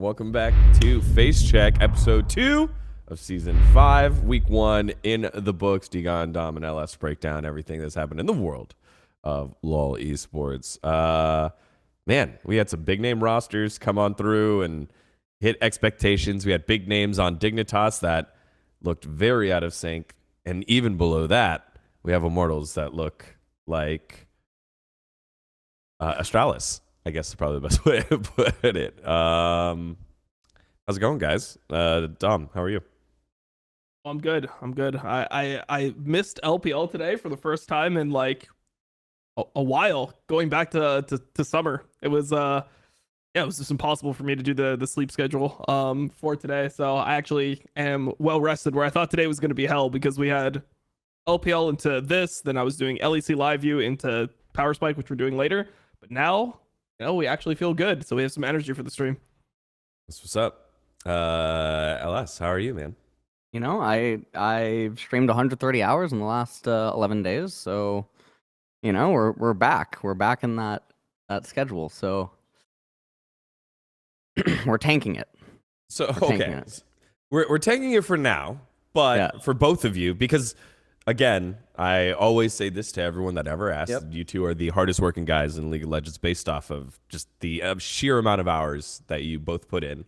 Welcome back to Facecheck, episode 2 of season 5, week 1 in the books. dGON, Dom, and LS break down everything that's happened in the world of LoL esports. Man, we had some big name rosters come on through and hit expectations. We had big names on Dignitas that looked very out of sync, and even below that, we have Immortals that look like Astralis. I guess is probably the best way to put it. How's it going, guys? Dom, how are you? I'm good. I missed LPL today for the first time in like a while, going back to summer. It was it was just impossible for me to do the sleep schedule for today. So I actually am well rested, where I thought today was going to be hell because we had LPL into this, then I was doing LEC Live View into Power Spike, which we're doing later. But now, we actually feel good, so we have some energy for the stream. That's what's up. LS, how are you, man? You know, I've streamed 130 hours in the last 11 days, so we're back. We're back in that schedule, so we're tanking it. So we're tanking it for now, but for both of you, because again, I always say this to everyone that ever asks. Yep. You two are the hardest working guys in League of Legends based off of just the sheer amount of hours that you both put in.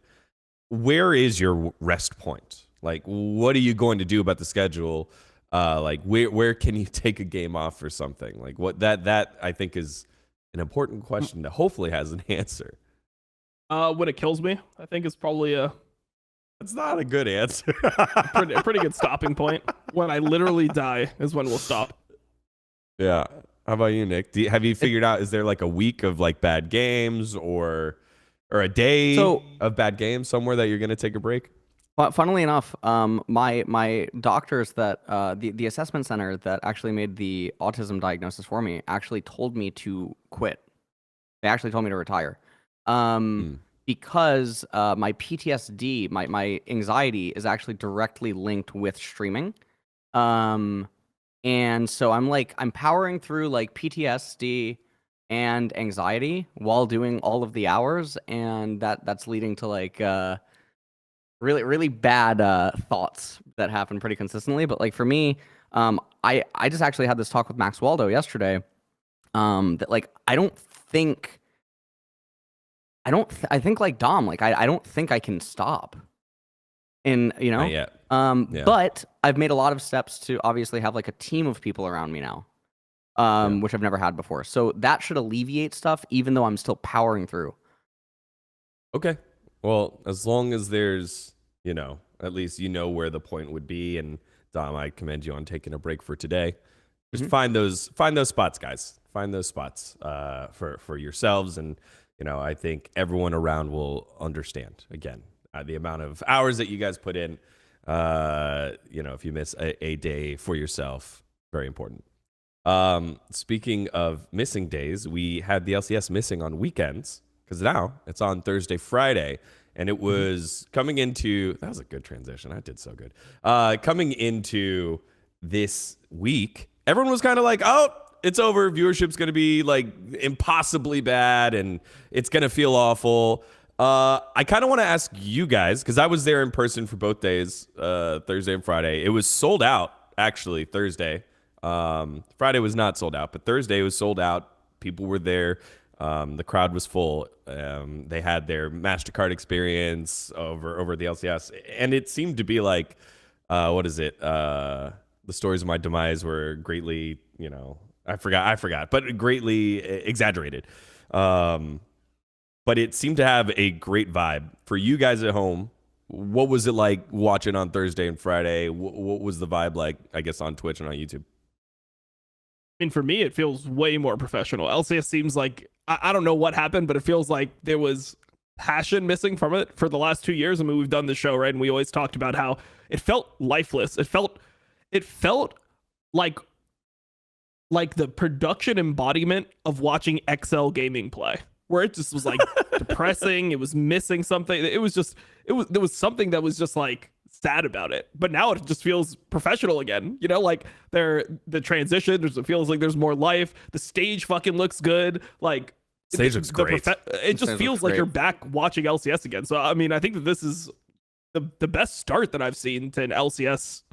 Where is your rest point? Like, what are you going to do about the schedule? Like, where can you take a game off or something? Like, what that I think is an important question that hopefully has an answer. When it kills me, I think is probably That's not a good answer. a pretty good stopping point. When I literally die is when we'll stop. Yeah. How about you, Nick? Have you figured out, is there like a week of like bad games or a day of bad games somewhere that you're going to take a break? Funnily enough, my doctors that the assessment center that actually made the autism diagnosis for me actually told me to quit. They actually told me to retire. Because my PTSD, my anxiety is actually directly linked with streaming. And so I'm powering through like PTSD and anxiety while doing all of the hours, and that's leading to like really, really bad thoughts that happen pretty consistently. But like for me, I just actually had this talk with Max Waldo yesterday, that like I think like Dom, like I don't think I can stop. And Not yet. Yeah. But I've made a lot of steps to obviously have like a team of people around me now, which I've never had before. So that should alleviate stuff, even though I'm still powering through. Okay. Well, as long as there's, at least where the point would be. And Dom, I commend you on taking a break for today. Just find those spots, guys. Find those spots for yourselves, and I think everyone around will understand. Again, the amount of hours that you guys put in. If you miss a day for yourself, very important. Speaking of missing days, we had the LCS missing on weekends because now it's on Thursday, Friday, and it was coming into. That was a good transition. I did so good. Coming into this week, everyone was kind of like, "Oh, it's over. Viewership's going to be like impossibly bad, and it's going to feel awful." I kind of want to ask you guys, because I was there in person for both days, Thursday and Friday. It was sold out, actually, Thursday. Friday was not sold out, but Thursday was sold out. People were there. The crowd was full. They had their MasterCard experience over the LCS, and it seemed to be like, what is it? The stories of my demise were greatly, I forgot, but greatly exaggerated. But it seemed to have a great vibe. For you guys at home, what was it like watching on Thursday and Friday? What was the vibe like, I guess, on Twitch and on YouTube? I mean, for me, it feels way more professional. LCS seems like, I don't know what happened, but it feels like there was passion missing from it for the last 2 years. I mean, we've done this show, right? And we always talked about how it felt lifeless. It felt like the production embodiment of watching XL Gaming play, where it just was like depressing. It was missing something. There was something that was just like sad about it. But now it just feels professional again. Like the transition, it feels like there's more life. The stage fucking looks good. Like Stage looks great. It just Stage feels looks like great. you're back watching LCS again. So I mean, I think that this is the best start that I've seen to an LCS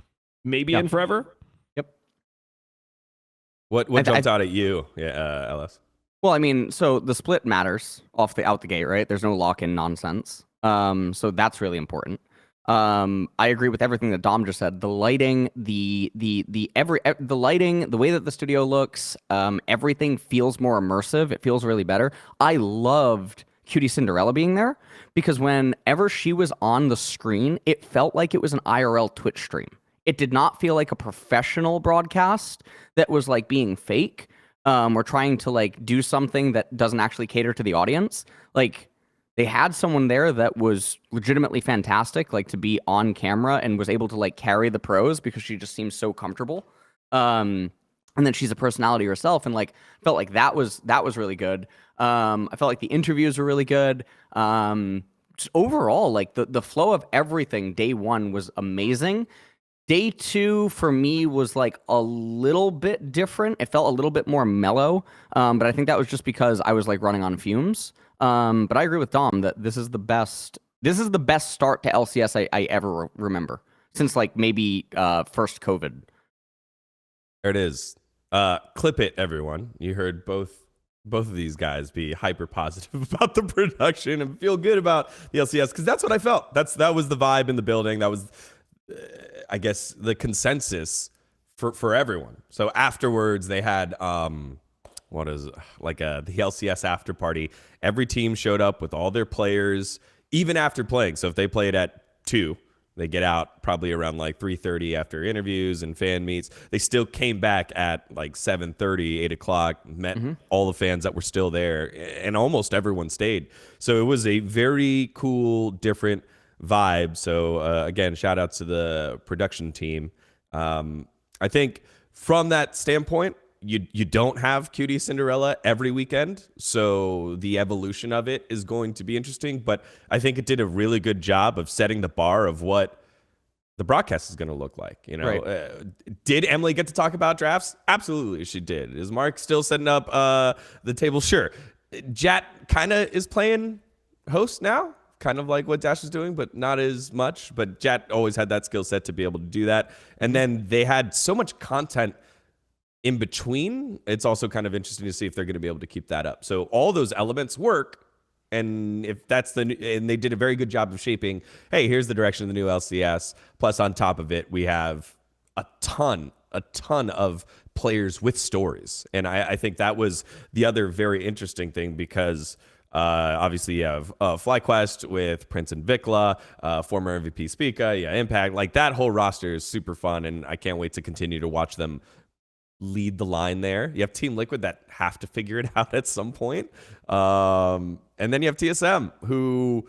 maybe Yeah. in forever. Yep. What jumped out at you, LS? Well, I mean, so the split matters out the gate, right? There's no lock-in nonsense. So that's really important. I agree with everything that Dom just said. The lighting, the lighting, the way that the studio looks, everything feels more immersive. It feels really better. I loved Cutie Cinderella being there because whenever she was on the screen, it felt like it was an IRL Twitch stream. It did not feel like a professional broadcast that was like being fake. Or trying to like do something that doesn't actually cater to the audience. Like they had someone there that was legitimately fantastic, like to be on camera and was able to like carry the pros because she just seems so comfortable. And then she's a personality herself, and like felt like that was really good. I felt like the interviews were really good. Just overall, like the flow of everything, day one was amazing. Day two for me was like a little bit different. It felt a little bit more mellow, but I think that was just because I was like running on fumes. But I agree with Dom that this is the best. This is the best start to LCS I ever remember since like maybe first COVID. There it is. Clip it, everyone. You heard both of these guys be hyper positive about the production and feel good about the LCS because that's what I felt. That was the vibe in the building. That was. I guess the consensus for everyone. So afterwards they had the LCS after party. Every team showed up with all their players, even after playing. So if they played at 2, they get out probably around like 3:30 after interviews and fan meets. They still came back at like 7:30, 8 o'clock, met all the fans that were still there, and almost everyone stayed. So it was a very cool, different vibe. So again, shout out to the production team. I think from that standpoint, you don't have Cutie Cinderella every weekend, so the evolution of it is going to be interesting. But I think it did a really good job of setting the bar of what the broadcast is going to look like. You know, right. Did Emily get to talk about drafts? Absolutely, she did. Is Mark still setting up the table? Sure. Jat kind of is playing host now. Kind of like what Dash is doing, but not as much. But Jat always had that skill set to be able to do that. And then they had so much content in between. It's also kind of interesting to see if they're going to be able to keep that up. So all those elements work. And if that's and they did a very good job of shaping, hey, here's the direction of the new LCS. Plus on top of it, we have a ton of players with stories. And I think that was the other very interesting thing because obviously you have Flyquest with Prince and Vikla, former MVP Spica, Impact. Like that whole roster is super fun, and I can't wait to continue to watch them lead the line there. You have Team Liquid that have to figure it out at some point. And then you have TSM, who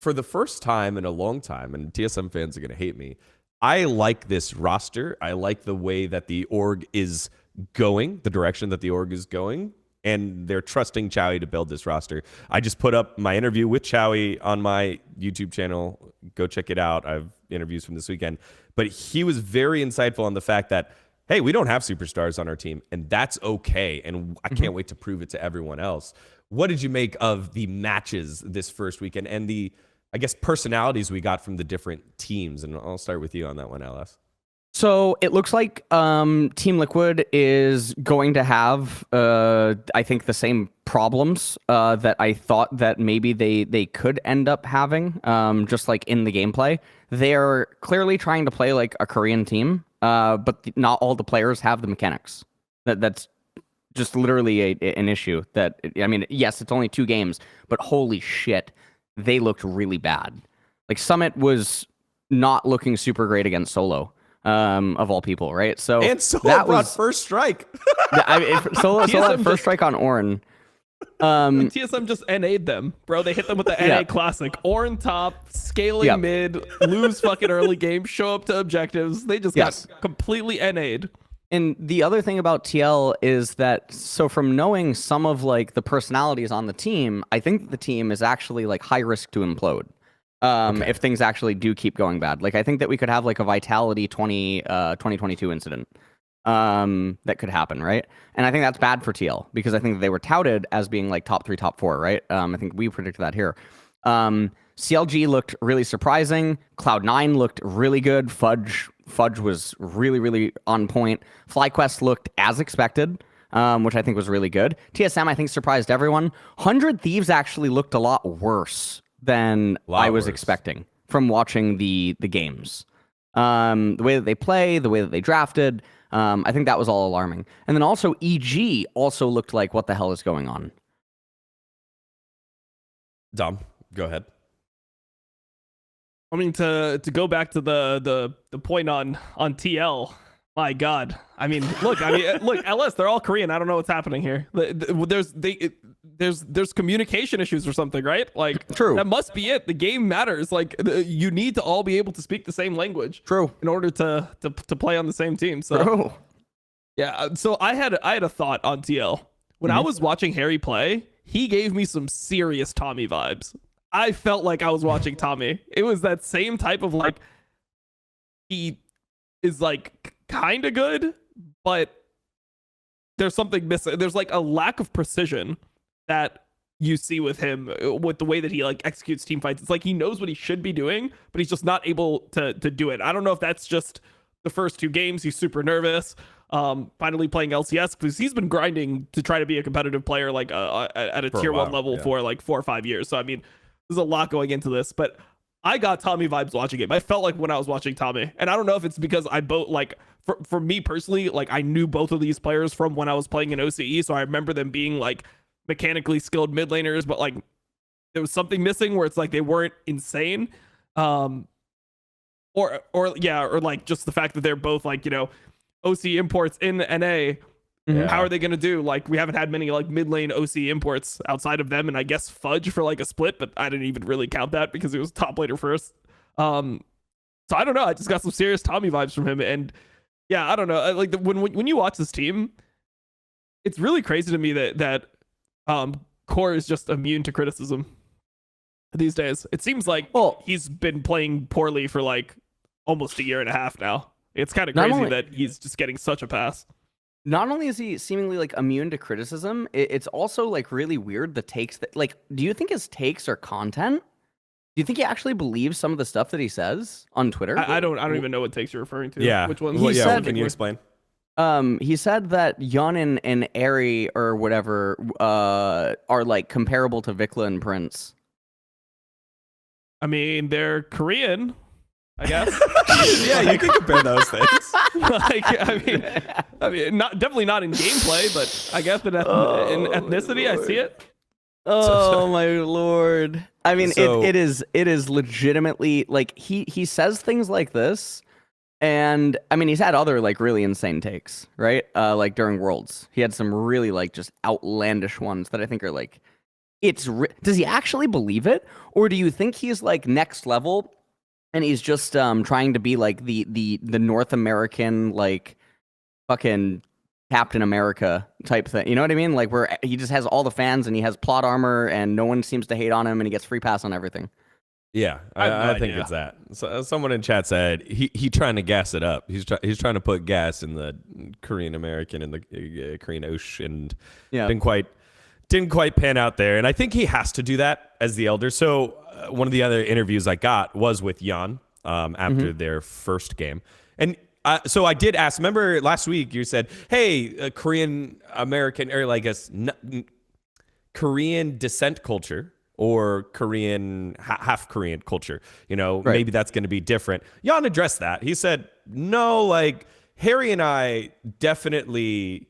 for the first time in a long time, and TSM fans are going to hate me, I like this roster. I like the way that the org is going, the direction that the org is going. And they're trusting Chowie to build this roster. I just put up my interview with Chowie on my YouTube channel. Go check it out. I have interviews from this weekend. But he was very insightful on the fact that, hey, we don't have superstars on our team, and that's okay. And I can't wait to prove it to everyone else. What did you make of the matches this first weekend and the, I guess, personalities we got from the different teams? And I'll start with you on that one, LS. So it looks like Team Liquid is going to have, I think, the same problems that I thought that maybe they could end up having, just like in the gameplay. They're clearly trying to play like a Korean team, but not all the players have the mechanics. That's just literally an issue. That, I mean, yes, it's only 2 games, but holy shit, they looked really bad. Like Summit was not looking super great against Solo. Of all people, right? So and Solo that brought was first strike. Solo had first strike on Ornn. TSM just NA'd them, bro. They hit them with the NA Classic. Ornn top, scaling mid, lose fucking early game, show up to objectives. They just got completely NA'd. And the other thing about TL is that, so from knowing some of like the personalities on the team, I think the team is actually like high risk to implode. If things actually do keep going bad. Like, I think that we could have like a Vitality 2022 incident. that could happen, right? And I think that's bad for TL because I think they were touted as being like top 3, top 4, right? I think we predicted that here. CLG looked really surprising. Cloud9 looked really good. Fudge was really, really on point. Flyquest looked as expected, which I think was really good. TSM, I think, surprised everyone. 100 Thieves actually looked a lot worse than I was expecting from watching the games. The way that they play, the way that they drafted, I think that was all alarming. And then also EG also looked like, what the hell is going on? Dom, go ahead. I mean, to go back to the point on TL, my God. I mean, look, LS, they're all Korean. I don't know what's happening here. There's communication issues or something, right? Like, True. That must be it. The game matters. Like, you need to all be able to speak the same language. True. In order to play on the same team. So, True. Yeah. So I had a thought on TL when I was watching Harry play. He gave me some serious Tommy vibes. I felt like I was watching Tommy. It was that same type of like, he is like kind of good, but there's something missing. There's like a lack of precision that you see with him, with the way that he like executes team fights. It's like he knows what he should be doing, but he's just not able to do it. I don't know if that's just the first 2 games. He's super nervous. Finally playing LCS because he's been grinding to try to be a competitive player like at a tier 1 level for like 4 or 5 years. So I mean, there's a lot going into this, but I got Tommy vibes watching it. I felt like when I was watching Tommy, and I don't know if it's because I both like for me personally, like I knew both of these players from when I was playing in OCE, so I remember them being like mechanically skilled mid laners, but like there was something missing where it's like they weren't insane, or like just the fact that they're both like, you know, OC imports in NA. Yeah. How are they going to do? Like, we haven't had many like mid lane OC imports outside of them, and I guess Fudge for like a split, but I didn't even really count that because he was top laner first. So I don't know. I just got some serious Tommy vibes from him, and yeah, I don't know. Like when you watch this team, it's really crazy to me that Core is just immune to criticism these days. It seems like he's been playing poorly for like almost a year and a half now. It's kind of crazy that he's just getting such a pass. Not only is he seemingly like immune to criticism, it's also like really weird the takes that like, do you think his takes are content? Do you think he actually believes some of the stuff that he says on Twitter? I don't even know what takes you're referring to. Yeah. Which one? Can you explain? He said that Yeon and Airy or whatever are like comparable to Vikla and Prince. I mean, they're Korean, I guess. Yeah, you can compare those things. Like, I mean, definitely not in gameplay, but I guess in ethnicity, I see it. Oh my lord! I mean, it is legitimately like he says things like this, and I mean he's had other like really insane takes, right? Like during Worlds, he had some really like just outlandish ones that I think are like, does he actually believe it, or do you think he's like next level? And he's just trying to be like the North American like fucking Captain America type thing. You know what I mean? Like where he just has all the fans and he has plot armor and no one seems to hate on him and he gets free pass on everything. Yeah, I think it's that. So, someone in chat said he trying to gas it up. He's trying to put gas in the Korean American and the Korean Ocean. Yeah, didn't quite pan out there, and I think he has to do that as the elder. So one of the other interviews I got was with Jan after their first game, and so I did ask. Remember last week you said, "Hey, Korean American or like Korean descent culture or Korean half Korean culture, you know, maybe that's going to be different." Jan addressed that. He said, "No, like Harry and I definitely."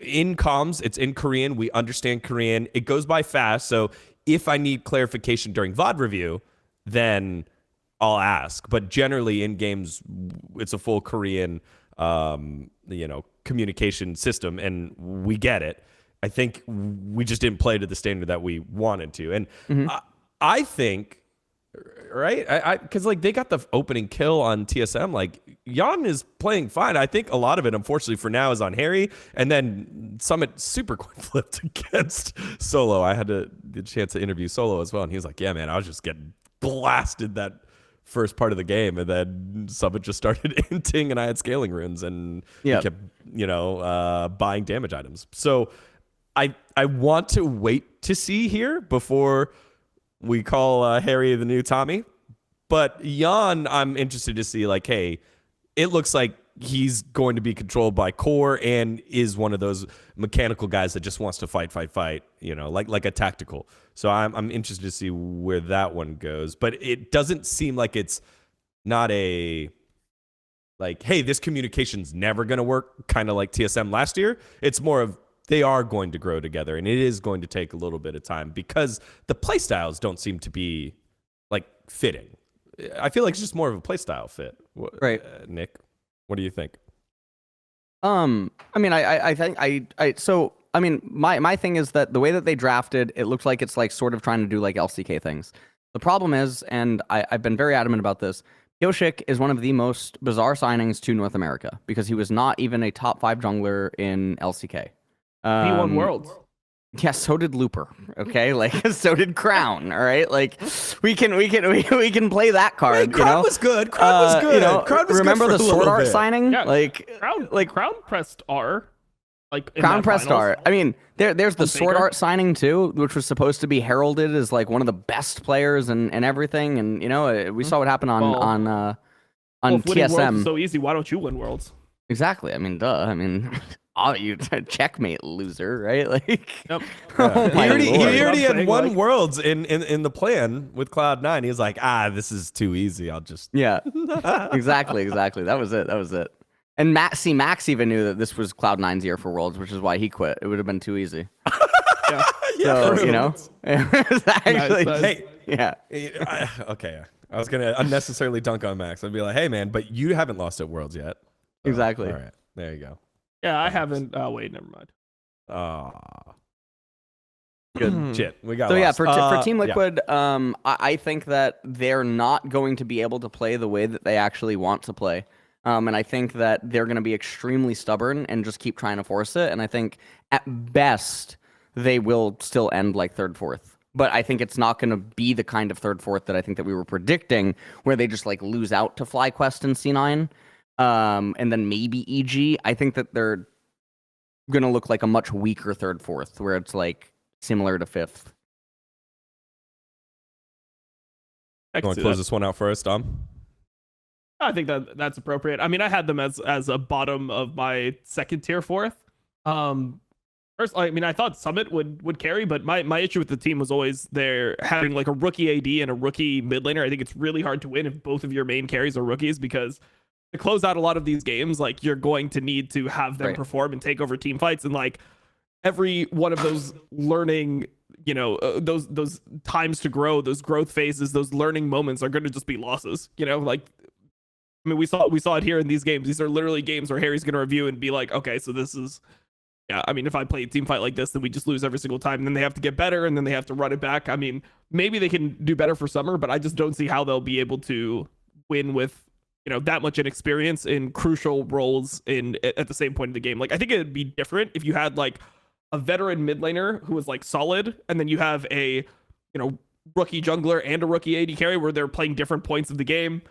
In comms, it's in Korean. We understand Korean. It goes by fast. So if I need clarification during VOD review, then I'll ask. But generally in games, it's a full Korean, communication system, and we get it. I think we just didn't play to the standard that we wanted to. And I think, right, because like they got the opening kill on TSM. Like Jan is playing fine. I think a lot of it, unfortunately for now, is on Harry, and then Summit super coin flipped against Solo. I had the chance to interview Solo as well, and he was like, "Yeah, man, I was just getting blasted that first part of the game, and then Summit just started inting, and I had scaling runes, and we kept, buying damage items. So I want to wait to see here before we call Harry the new Tommy. But Jan, I'm interested to see, like, hey, it looks like he's going to be controlled by core and is one of those mechanical guys that just wants to fight, like a tactical. So I'm interested to see where that one goes. But it doesn't seem like it's not a, like, hey, this communication's never going to work, kind of like TSM last year. It's more of they are going to grow together, and it is going to take a little bit of time because the playstyles don't seem to be, like, fitting. I feel like it's just more of a playstyle fit. Right. Nick, what do you think? I mean, I think so I mean, my thing is that the way that they drafted, it looks like it's like sort of trying to do like LCK things. The problem is, and I've been very adamant about this, Yoshik is one of the most bizarre signings to North America because he was not even a top 5 jungler in LCK. He won Worlds. Yeah, so did Looper. Okay, like so did Crown. All right, like we can play that card. Hey, Crown was good. Crown was good. Crown was remember good for the a Sword little Art bit. signing? Yeah, like Crown pressed R. Like in Crown that pressed finals. R. I mean, there's the On Sword Faker. Art signing too, which was supposed to be heralded as like one of the best players and everything. And we saw what happened on Well, if winning Worlds TSM. is so easy, why don't you win Worlds? Exactly. I mean, duh. I mean, oh, you checkmate, loser, right? Like, Yep. oh He my already lord. had saying, won like- Worlds in the plan with Cloud9. He was like, this is too easy. I'll just Yeah, exactly. That was it. And Max even knew that this was Cloud9's year for Worlds, which is why he quit. It would have been too easy. Yeah. So, true. it's actually, Nice. yeah. Okay. I was gonna unnecessarily dunk on Max. I'd be like, hey man, but you haven't lost at Worlds yet. So, Exactly. All right. There you go. Yeah, I haven't. Wait, never mind. Good shit. We got So yeah, lost. for Team yeah. Liquid, I think that they're not going to be able to play the way that they actually want to play. And I think that they're going to be extremely stubborn and just keep trying to force it. And I think at best they will still end like 3rd, 4th. But I think it's not going to be the kind of 3rd, 4th that I think that we were predicting, where they just like lose out to Flyquest and C9, and then maybe EG. I think that they're going to look like a much weaker 3rd, 4th, where it's like similar to 5th. I You can want see to close that. this one out for us, Dom? I think that's appropriate. I mean, I had them as a bottom of my 2nd tier 4th. First, I mean, I thought Summit would carry, but my issue with the team was always they're having like a rookie AD and a rookie mid laner. I think it's really hard to win if both of your main carries are rookies, because to close out a lot of these games, like you're going to need to have them Right. perform and take over team fights, and like every one of those learning, those times to grow, those growth phases, those learning moments are going to just be losses. Like, I mean, we saw it here in these games. These are literally games where Harry's going to review and be like, okay, so this is, I mean, if I play a team fight like this, then we just lose every single time. And then they have to get better, and then they have to run it back. I mean, maybe they can do better for summer, but I just don't see how they'll be able to win with, that much inexperience in crucial roles at the same point in the game. Like, I think it'd be different if you had like a veteran mid laner who was like solid, and then you have a, rookie jungler and a rookie AD carry where they're playing different points of the game.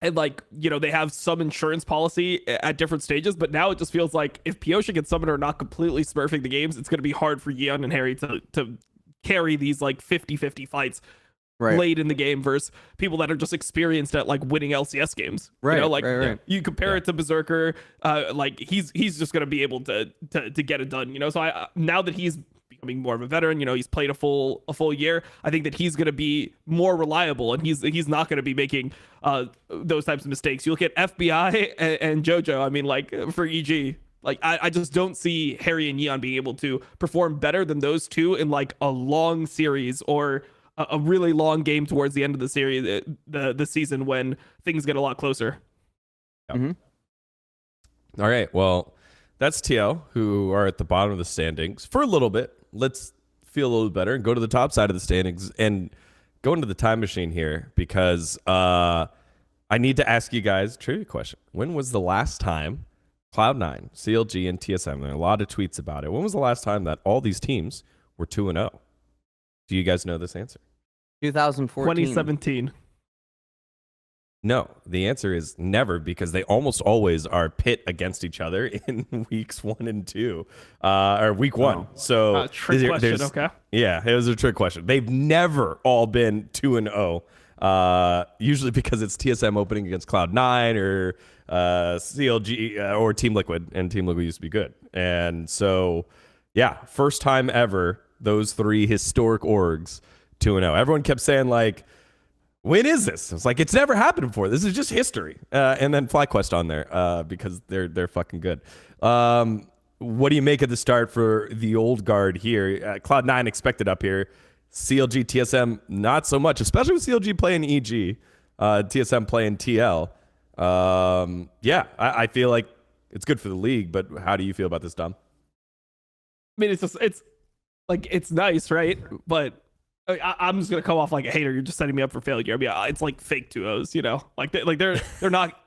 And like, they have some insurance policy at different stages, but now it just feels like if Pioshik and Summon are not completely smurfing the games, it's going to be hard for Yeon and Harry to carry these like 50-50 fights late in the game versus people that are just experienced at like winning LCS games. Right, Right. You compare it to Berserker, like he's just going to be able to get it done, So now that he's becoming more of a veteran, he's played a full year, I think that he's going to be more reliable, and he's not going to be making those types of mistakes. You look at FBI and JoJo, I mean, like for EG, like I just don't see Harry and Yeon being able to perform better than those two in like a long series or a really long game towards the end of the series, the season, when things get a lot closer. Mm-hmm. All right. Well, that's TL, who are at the bottom of the standings for a little bit. Let's feel a little better and go to the top side of the standings and go into the time machine here, because I need to ask you guys a trivia question. When was the last time Cloud9, CLG, and TSM, there are a lot of tweets about it, when was the last time that all these teams were 2-0? Do you guys know this answer? 2014. 2017. No, the answer is never, because they almost always are pit against each other in weeks 1 and 2, or week 1. So trick question. Okay. Yeah, it was a trick question. They've never all been 2-0. Usually because it's TSM opening against Cloud9 or CLG or Team Liquid, and Team Liquid used to be good. And so, yeah, first time ever, those 3 historic orgs 2-0. Everyone kept saying, like, when is this? It's like, it's never happened before. This is just history. And then Flyquest on there because they're fucking good. What do you make of the start for the old guard here? Cloud9 expected up here. CLG, TSM, not so much, especially with CLG playing EG, TSM playing TL. I feel like it's good for the league, but how do you feel about this, Dom? I mean, it's nice, right? But I'm just gonna come off like a hater. You're just setting me up for failure. I mean, it's like fake 2-0s, you know? Like they're not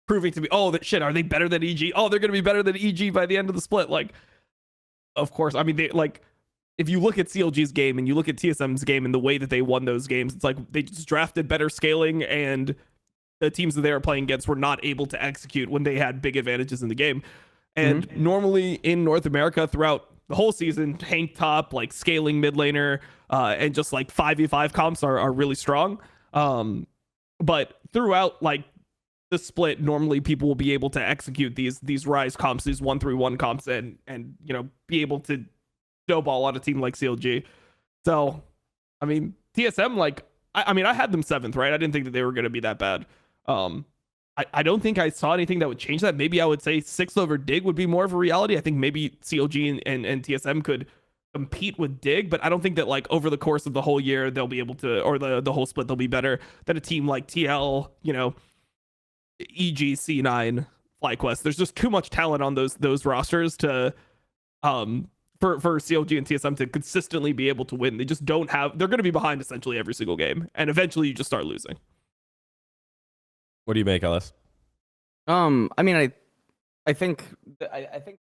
proving to be. Oh, that shit. Are they better than EG? Oh, they're gonna be better than EG by the end of the split. Like, of course. I mean, they like. If you look at CLG's game and you look at TSM's game and the way that they won those games, it's like they just drafted better scaling, and the teams that they were playing against were not able to execute when they had big advantages in the game. And normally in North America throughout the whole season, tank top, like scaling mid laner, and just like 5v5 comps are really strong. But throughout like the split, normally people will be able to execute these rise comps, these 1-3-1 comps, and you know, be able to snowball on a team like CLG. So, I mean, TSM, like, I mean, I had them 7th, right? I didn't think that they were going to be that bad. I don't think I saw anything that would change that. Maybe I would say 6th over Dig would be more of a reality. I think maybe CLG and TSM could compete with Dig, but I don't think that like over the course of the whole year they'll be able to, or the whole split, they'll be better than a team like TL, you know, EG, C9, Flyquest. There's just too much talent on those rosters to for CLG and TSM to consistently be able to win. They just don't have. They're going to be behind essentially every single game, and eventually you just start losing. What do you make, Ellis? I mean, I think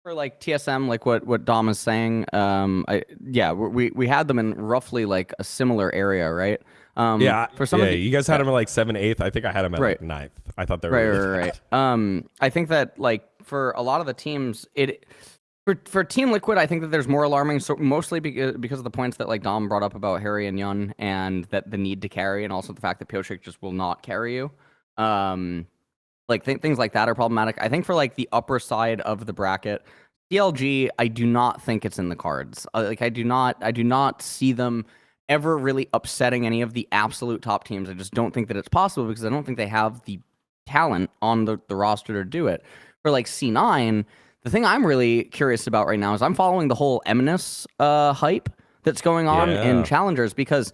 for like TSM, like what Dom is saying, we had them in roughly like a similar area, right? For some of the, you guys had them at like 7th, 8th. I think I had them at like 9th. I thought they were really right. I think that like for a lot of the teams, for Team Liquid, I think that there's more alarming, so mostly because of the points that like Dom brought up about Harry and Yun, and that the need to carry, and also the fact that Facecheck just will not carry you. Like things like that are problematic. I think for like the upper side of the bracket, CLG, I do not think it's in the cards. Like I do not see them ever really upsetting any of the absolute top teams. I just don't think that it's possible because I don't think they have the talent on the roster to do it. For like C9. The thing I'm really curious about right now is I'm following the whole Eminus hype that's going on in Challengers, because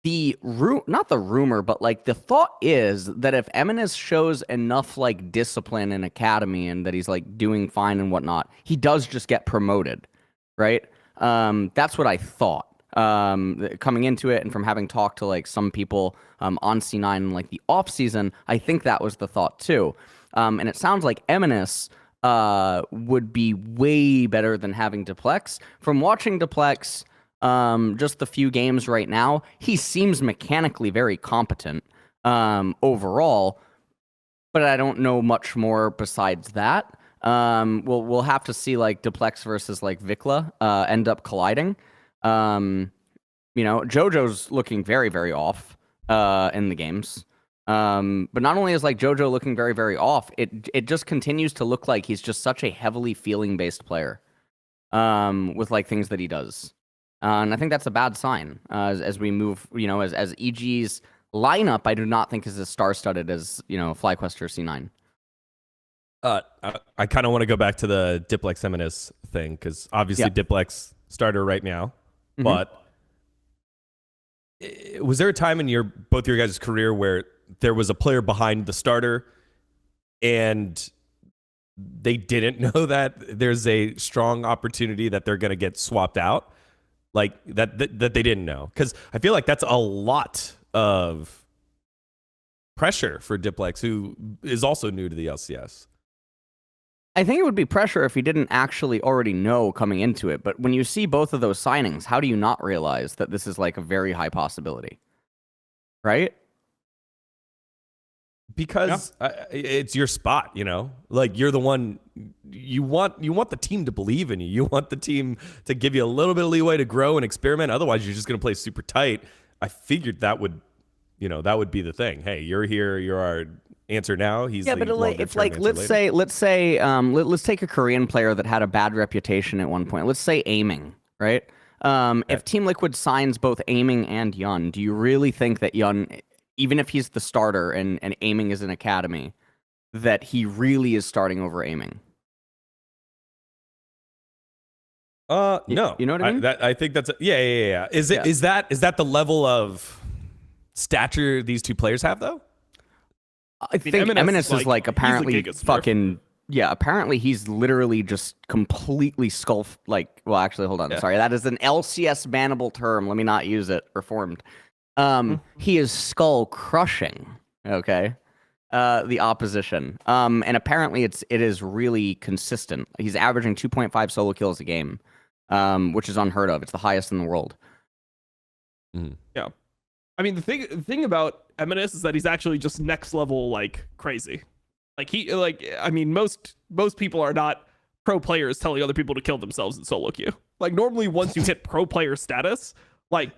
not the rumor, but like the thought is that if Eminus shows enough like discipline in Academy and that he's like doing fine and whatnot, he does just get promoted, right? That's what I thought coming into it, and from having talked to like some people on C9 in like the off season, I think that was the thought too. And it sounds like Eminus would be way better than having Duplex. From watching Duplex just the few games right now, he seems mechanically very competent overall, but I don't know much more besides that. We'll have to see like Duplex versus like Vikla end up colliding. You know, JoJo's looking very, very off in the games. But not only is like JoJo looking very, very off, it just continues to look like he's just such a heavily feeling based player with like things that he does. And I think that's a bad sign as we move, you know, as EG's lineup, I do not think is as star studded as, you know, Flyquest or C9. I kind of want to go back to the Diplex Eminus thing, because obviously Diplex starter right now, but was there a time in both your guys' career where there was a player behind the starter and they didn't know that there's a strong opportunity that they're going to get swapped out? Like that they didn't know? Because I feel like that's a lot of pressure for Diplex, who is also new to the LCS. I think it would be pressure if he didn't actually already know coming into it. But when you see both of those signings, how do you not realize that this is like a very high possibility? Right? Because it's your spot, you know, like you're the one you want the team to believe in you. You want the team to give you a little bit of leeway to grow and experiment. Otherwise, you're just going to play super tight. I figured that would be the thing. Hey, you're here. You're our answer now. He's but it's like let's say let's take a Korean player that had a bad reputation at one point. Let's say Aiming, right? If Team Liquid signs both Aiming and Yun, do you really think that Yun, even if he's the starter and Aiming is an academy, that he really is starting over Aiming? No. You know what I mean? I think that's yeah. Is that the level of stature these two players have though? I think Eminence is like apparently fucking apparently he's literally just completely well, actually, hold on. Yeah. Sorry, that is an LCS bannable term. Let me not use it. Reformed. He is skull crushing. Okay. The opposition. And apparently it is really consistent. He's averaging 2.5 solo kills a game, which is unheard of. It's the highest in the world. Yeah. I mean, the thing about Eminence is that he's actually just next level, like, crazy. I mean, most people are not pro players telling other people to kill themselves in solo queue. Like, normally once you hit pro player status, like,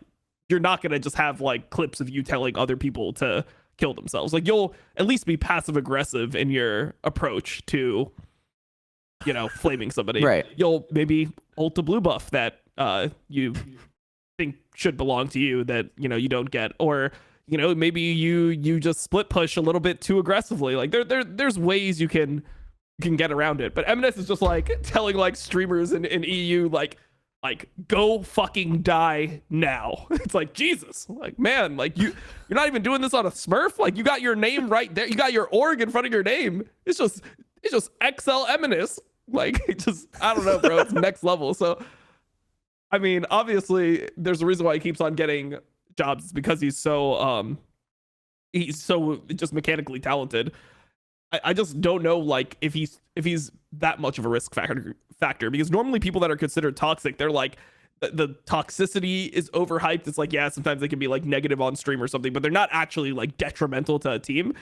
you're not going to just have, like, clips of you telling other people to kill themselves. Like, you'll at least be passive aggressive in your approach to, you know, flaming somebody. Right. You'll maybe ult a blue buff that you think should belong to you that, you know, you don't get, or, you know, maybe you just split push a little bit too aggressively. Like there's ways you can get around it. But Eminence is just like telling like streamers in EU like go fucking die now. It's like, Jesus, like, man, like you're not even doing this on a Smurf. Like, you got your name right there. You got your org in front of your name. It's just XL Eminence. Like, it just, I don't know, bro. It's next level. So, I mean, obviously, there's a reason why he keeps on getting jobs. It's because he's so just mechanically talented. I just don't know, like, if he's that much of a risk factor, because normally people that are considered toxic, they're like, the toxicity is overhyped. It's like, yeah, sometimes they can be like negative on stream or something, but they're not actually like detrimental to a team.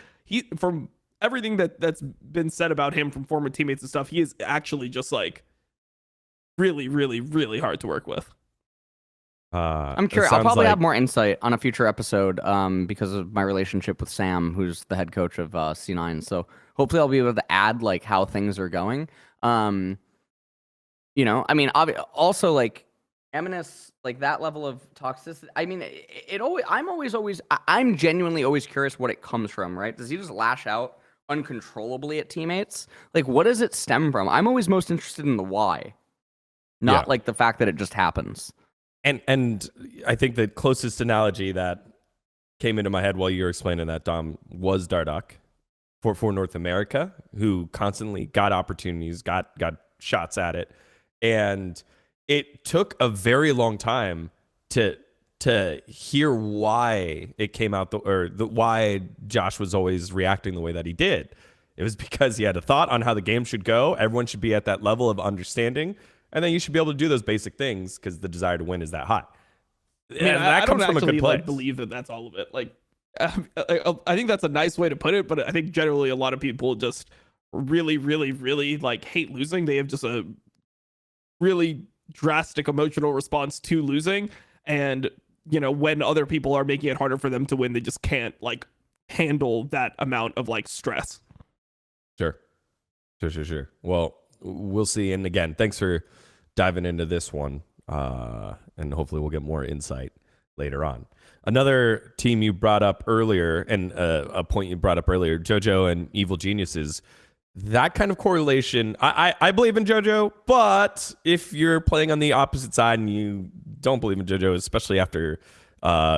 From everything that's been said about him from former teammates and stuff, he is actually just like really, really, really hard to work with. I'm curious. I'll probably have more insight on a future episode because of my relationship with Sam, who's the head coach of C9. So hopefully I'll be able to add like how things are going. You know, I mean, also like Eminence, like that level of toxicity. I mean, I'm genuinely always curious what it comes from, right? Does he just lash out uncontrollably at teammates? Like, what does it stem from? I'm always most interested in the why, not like the fact that it just happens. And I think the closest analogy that came into my head while you were explaining that, Dom, was Dardoch for North America, who constantly got opportunities, got shots at it. And it took a very long time to hear why it came out, why Josh was always reacting the way that he did. It was because he had a thought on how the game should go. Everyone should be at that level of understanding. And then you should be able to do those basic things because the desire to win is that high. I mean, that comes from a good place. Believe that that's all of it. Like, I think that's a nice way to put it, but I think generally a lot of people just really, really, really like hate losing. They have just a really drastic emotional response to losing, and you know, when other people are making it harder for them to win, they just can't like handle that amount of like stress. Sure. Well, we'll see. And again, thanks for diving into this one, and hopefully we'll get more insight later on. Another team you brought up earlier, and a point you brought up earlier, JoJo and Evil Geniuses. That kind of correlation, I believe in JoJo, but if you're playing on the opposite side and you don't believe in JoJo, especially after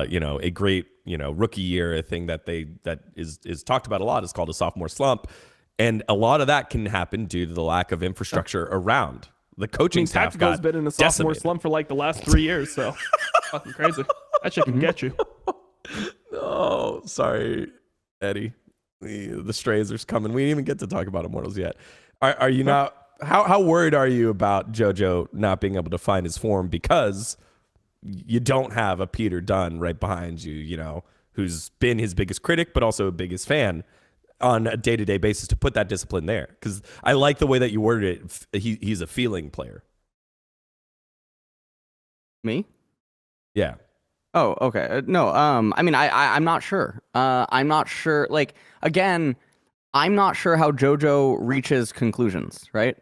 you know, a great, you know, rookie year, a thing that is talked about a lot is called a sophomore slump. And a lot of that can happen due to the lack of infrastructure around. The coaching staff Tactical's been in a sophomore slump for like the last 3 years, so fucking crazy. That shit can get you. Oh, sorry, Eddie. The strays are coming. We didn't even get to talk about Immortals yet. Are you not? How worried are you about JoJo not being able to find his form because you don't have a Peter Dunn right behind you? You know, who's been his biggest critic, but also a biggest fan. on a day-to-day basis to put that discipline there? Because I like the way that you worded it. He's a feeling player. Me? Yeah. Oh, okay. No, I mean, I'm not sure. I'm not sure. Like, again, I'm not sure how JoJo reaches conclusions, right?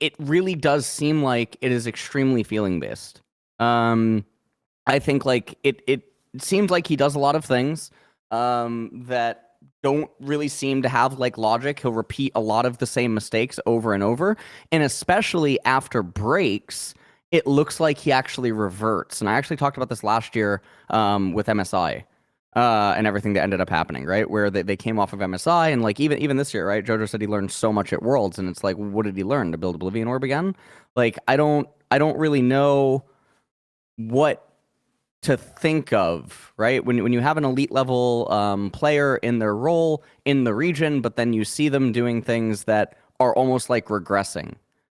It really does seem like it is extremely feeling based. I think like it seems like he does a lot of things that don't really seem to have like logic. He'll repeat a lot of the same mistakes over and over, and especially after breaks, it looks like he actually reverts. And I actually talked about this last year with MSI and everything that ended up happening, right? Where they came off of MSI, and like even this year, right? JoJo said he learned so much at Worlds, and it's like, what did he learn? To build Oblivion Orb again? Like, I don't really know what to think of, right? When you have an elite level player in their role in the region, but then you see them doing things that are almost like regressing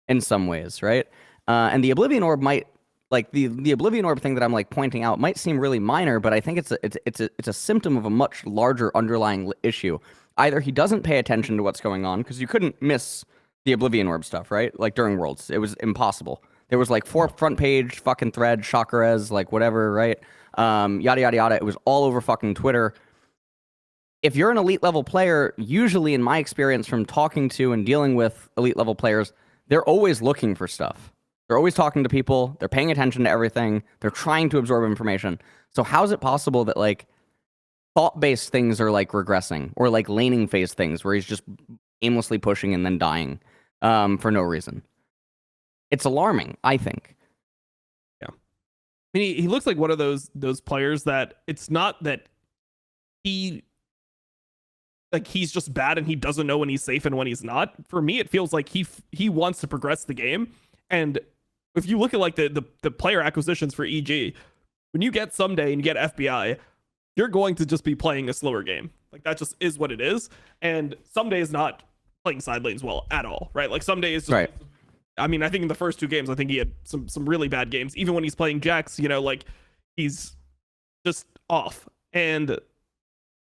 in some ways, right? And the Oblivion Orb might, like the Oblivion Orb thing that I'm like pointing out might seem really minor, but I think it's a symptom of a much larger underlying issue. Either he doesn't pay attention to what's going on, because you couldn't miss the Oblivion Orb stuff, right? Like during Worlds, it was impossible. There was like 4 front page fucking thread, Chakrez, like whatever, right? Yada yada yada. It was all over fucking Twitter. If you're an elite level player, usually in my experience from talking to and dealing with elite level players, they're always looking for stuff. They're always talking to people. They're paying attention to everything. They're trying to absorb information. So how is it possible that like thought-based things are like regressing, or like laning phase things where he's just aimlessly pushing and then dying for no reason? It's alarming, I think. Yeah. I mean, he looks like one of those players that it's not that he's just bad and he doesn't know when he's safe and when he's not. For me, it feels like he wants to progress the game. And if you look at like the player acquisitions for EG, when you get Someday and you get FBI, you're going to just be playing a slower game. Like that just is what it is. And Someday is not playing side lanes well at all, right? Like Someday is just, right. I mean, I think in the first 2 games, I think he had some really bad games. Even when he's playing Jax, you know, like he's just off. And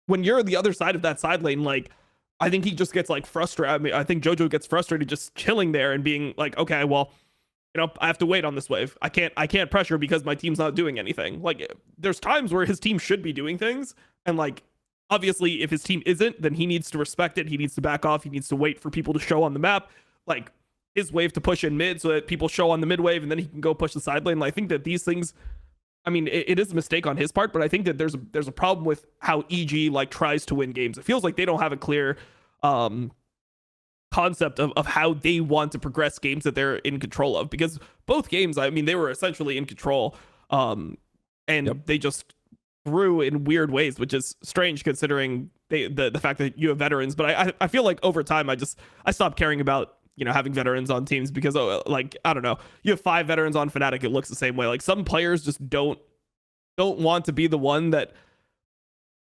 when you're the other side of that side lane, like I think he just gets like frustrated. I mean, I think JoJo gets frustrated just chilling there and being like, okay, well, you know, I have to wait on this wave. I can't pressure because my team's not doing anything. Like there's times where his team should be doing things, and like obviously if his team isn't, then he needs to respect it. He needs to back off. He needs to wait for people to show on the map, like his wave to push in mid so that people show on the mid wave and then he can go push the side lane. I think that these things, I mean, it is a mistake on his part, but I think that there's a problem with how EG like tries to win games. It feels like they don't have a clear concept of how they want to progress games that they're in control of, because both games, I mean, they were essentially in control and they just grew in weird ways, which is strange considering the fact that you have veterans. But I feel like over time I stopped caring about, you know, having veterans on teams because like I don't know, you have 5 veterans on Fnatic, it looks the same way. Like some players just don't want to be the one that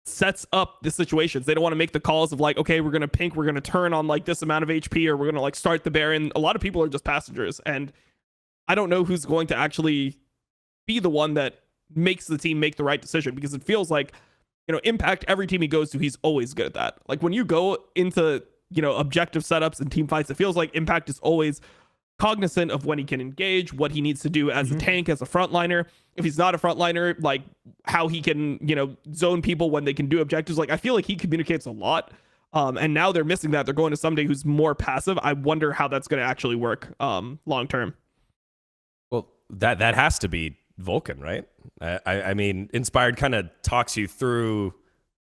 sets up the situations. They don't want to make the calls of like, okay, we're gonna pink, we're gonna turn on like this amount of HP, or we're gonna like start the Baron. A lot of people are just passengers, and I don't know who's going to actually be the one that makes the team make the right decision, because it feels like, you know, Impact, every team he goes to, he's always good at that. Like when you go into, you know, objective setups and team fights, it feels like Impact is always cognizant of when he can engage, what he needs to do as a tank, as a frontliner. If he's not a frontliner, like how he can, you know, zone people when they can do objectives. Like I feel like he communicates a lot. And now they're missing that. They're going to somebody who's more passive. I wonder how that's going to actually work long term. Well, that has to be Vulcan, right? I mean, Inspired kind of talks you through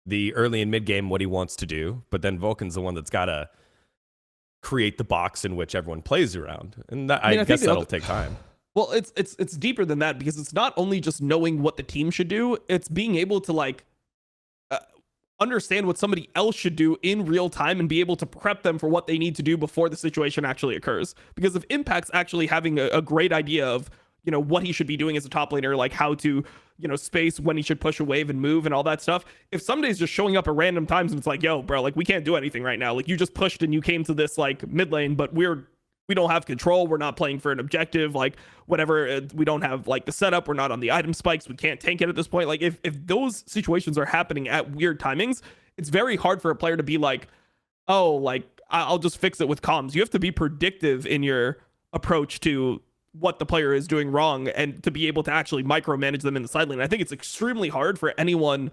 the early and mid game what he wants to do, but then Vulcan's the one that's got to create the box in which everyone plays around, and that, I guess that'll take time. Well, it's deeper than that, because it's not only just knowing what the team should do, it's being able to like understand what somebody else should do in real time and be able to prep them for what they need to do before the situation actually occurs. Because if Impact's actually having a great idea of, you know, what he should be doing as a top laner, like how to, you know, space when he should push a wave and move and all that stuff. If somebody's just showing up at random times and it's like, yo, bro, like we can't do anything right now. Like you just pushed and you came to this like mid lane, but we don't have control. We're not playing for an objective, like whatever. We don't have like the setup. We're not on the item spikes. We can't tank it at this point. Like if those situations are happening at weird timings, it's very hard for a player to be like, oh, like I'll just fix it with comms. You have to be predictive in your approach to what the player is doing wrong and to be able to actually micromanage them in the side lane. I think it's extremely hard for anyone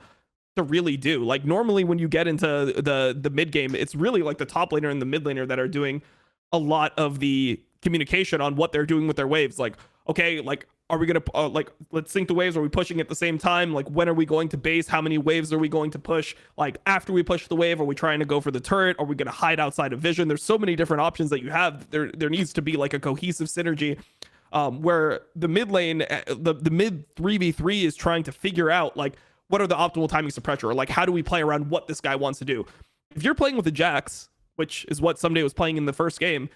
to really do. Like normally when you get into the mid game, it's really like the top laner and the mid laner that are doing a lot of the communication on what they're doing with their waves. Like, okay, like are we gonna like let's sync the waves? Are we pushing at the same time? Like when are we going to base? How many waves are we going to push? Like after we push the wave, are we trying to go for the turret? Are we gonna hide outside of vision? There's so many different options that you have. There needs to be like a cohesive synergy where the mid lane, the mid 3v3 is trying to figure out like what are the optimal timings of pressure, or like how do we play around what this guy wants to do. If you're playing with the Jax, which is what Someday was playing in the first game,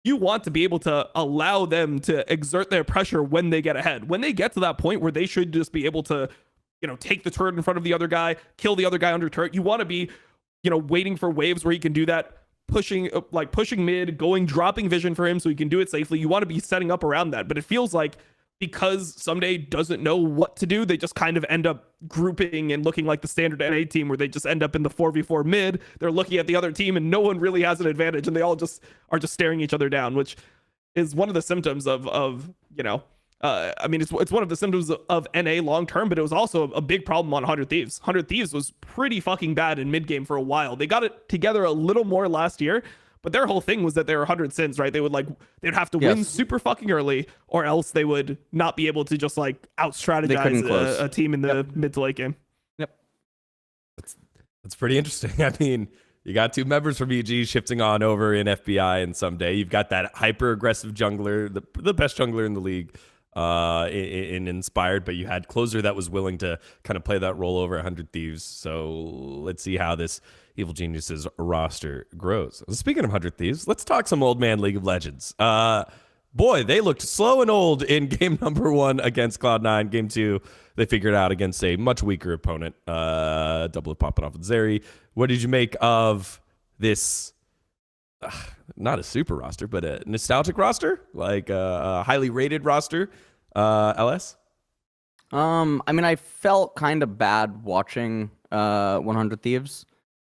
you want to be able to allow them to exert their pressure when they get ahead. When they get to that point where they should just be able to, you know, take the turret in front of the other guy, kill the other guy under turret, you want to be, you know, waiting for waves where he can do that, pushing mid, dropping vision for him so he can do it safely. You want to be setting up around that. But it feels like because Someday doesn't know what to do, they just kind of end up grouping and looking like the standard NA team where they just end up in the 4v4 mid. They're looking at the other team and no one really has an advantage and they all just are just staring each other down, which is one of the symptoms of you know, I mean, it's one of the symptoms of NA long term, but it was also a big problem on 100 Thieves. 100 Thieves was pretty fucking bad in mid game for a while. They got it together a little more last year, but their whole thing was that they were 100 sins, right? They'd have to win super fucking early, or else they would not be able to just like out strategize a team in the mid to late game. Yep. That's pretty interesting. I mean, you got two members from EG shifting on over in FBI, and Someday you've got that hyper aggressive jungler, the best jungler in the league, in Inspired, but you had Closer that was willing to kind of play that role over 100 Thieves. So let's see how this Evil Geniuses roster grows. Speaking of 100 Thieves, let's talk some old man League of Legends. Boy, they looked slow and old in game number 1 against Cloud9. Game 2, they figured out against a much weaker opponent. Double popping off with Zeri. What did you make of this? Not a super roster, but a nostalgic roster, like a highly rated roster. LS. I mean, I felt kind of bad watching 100 Thieves.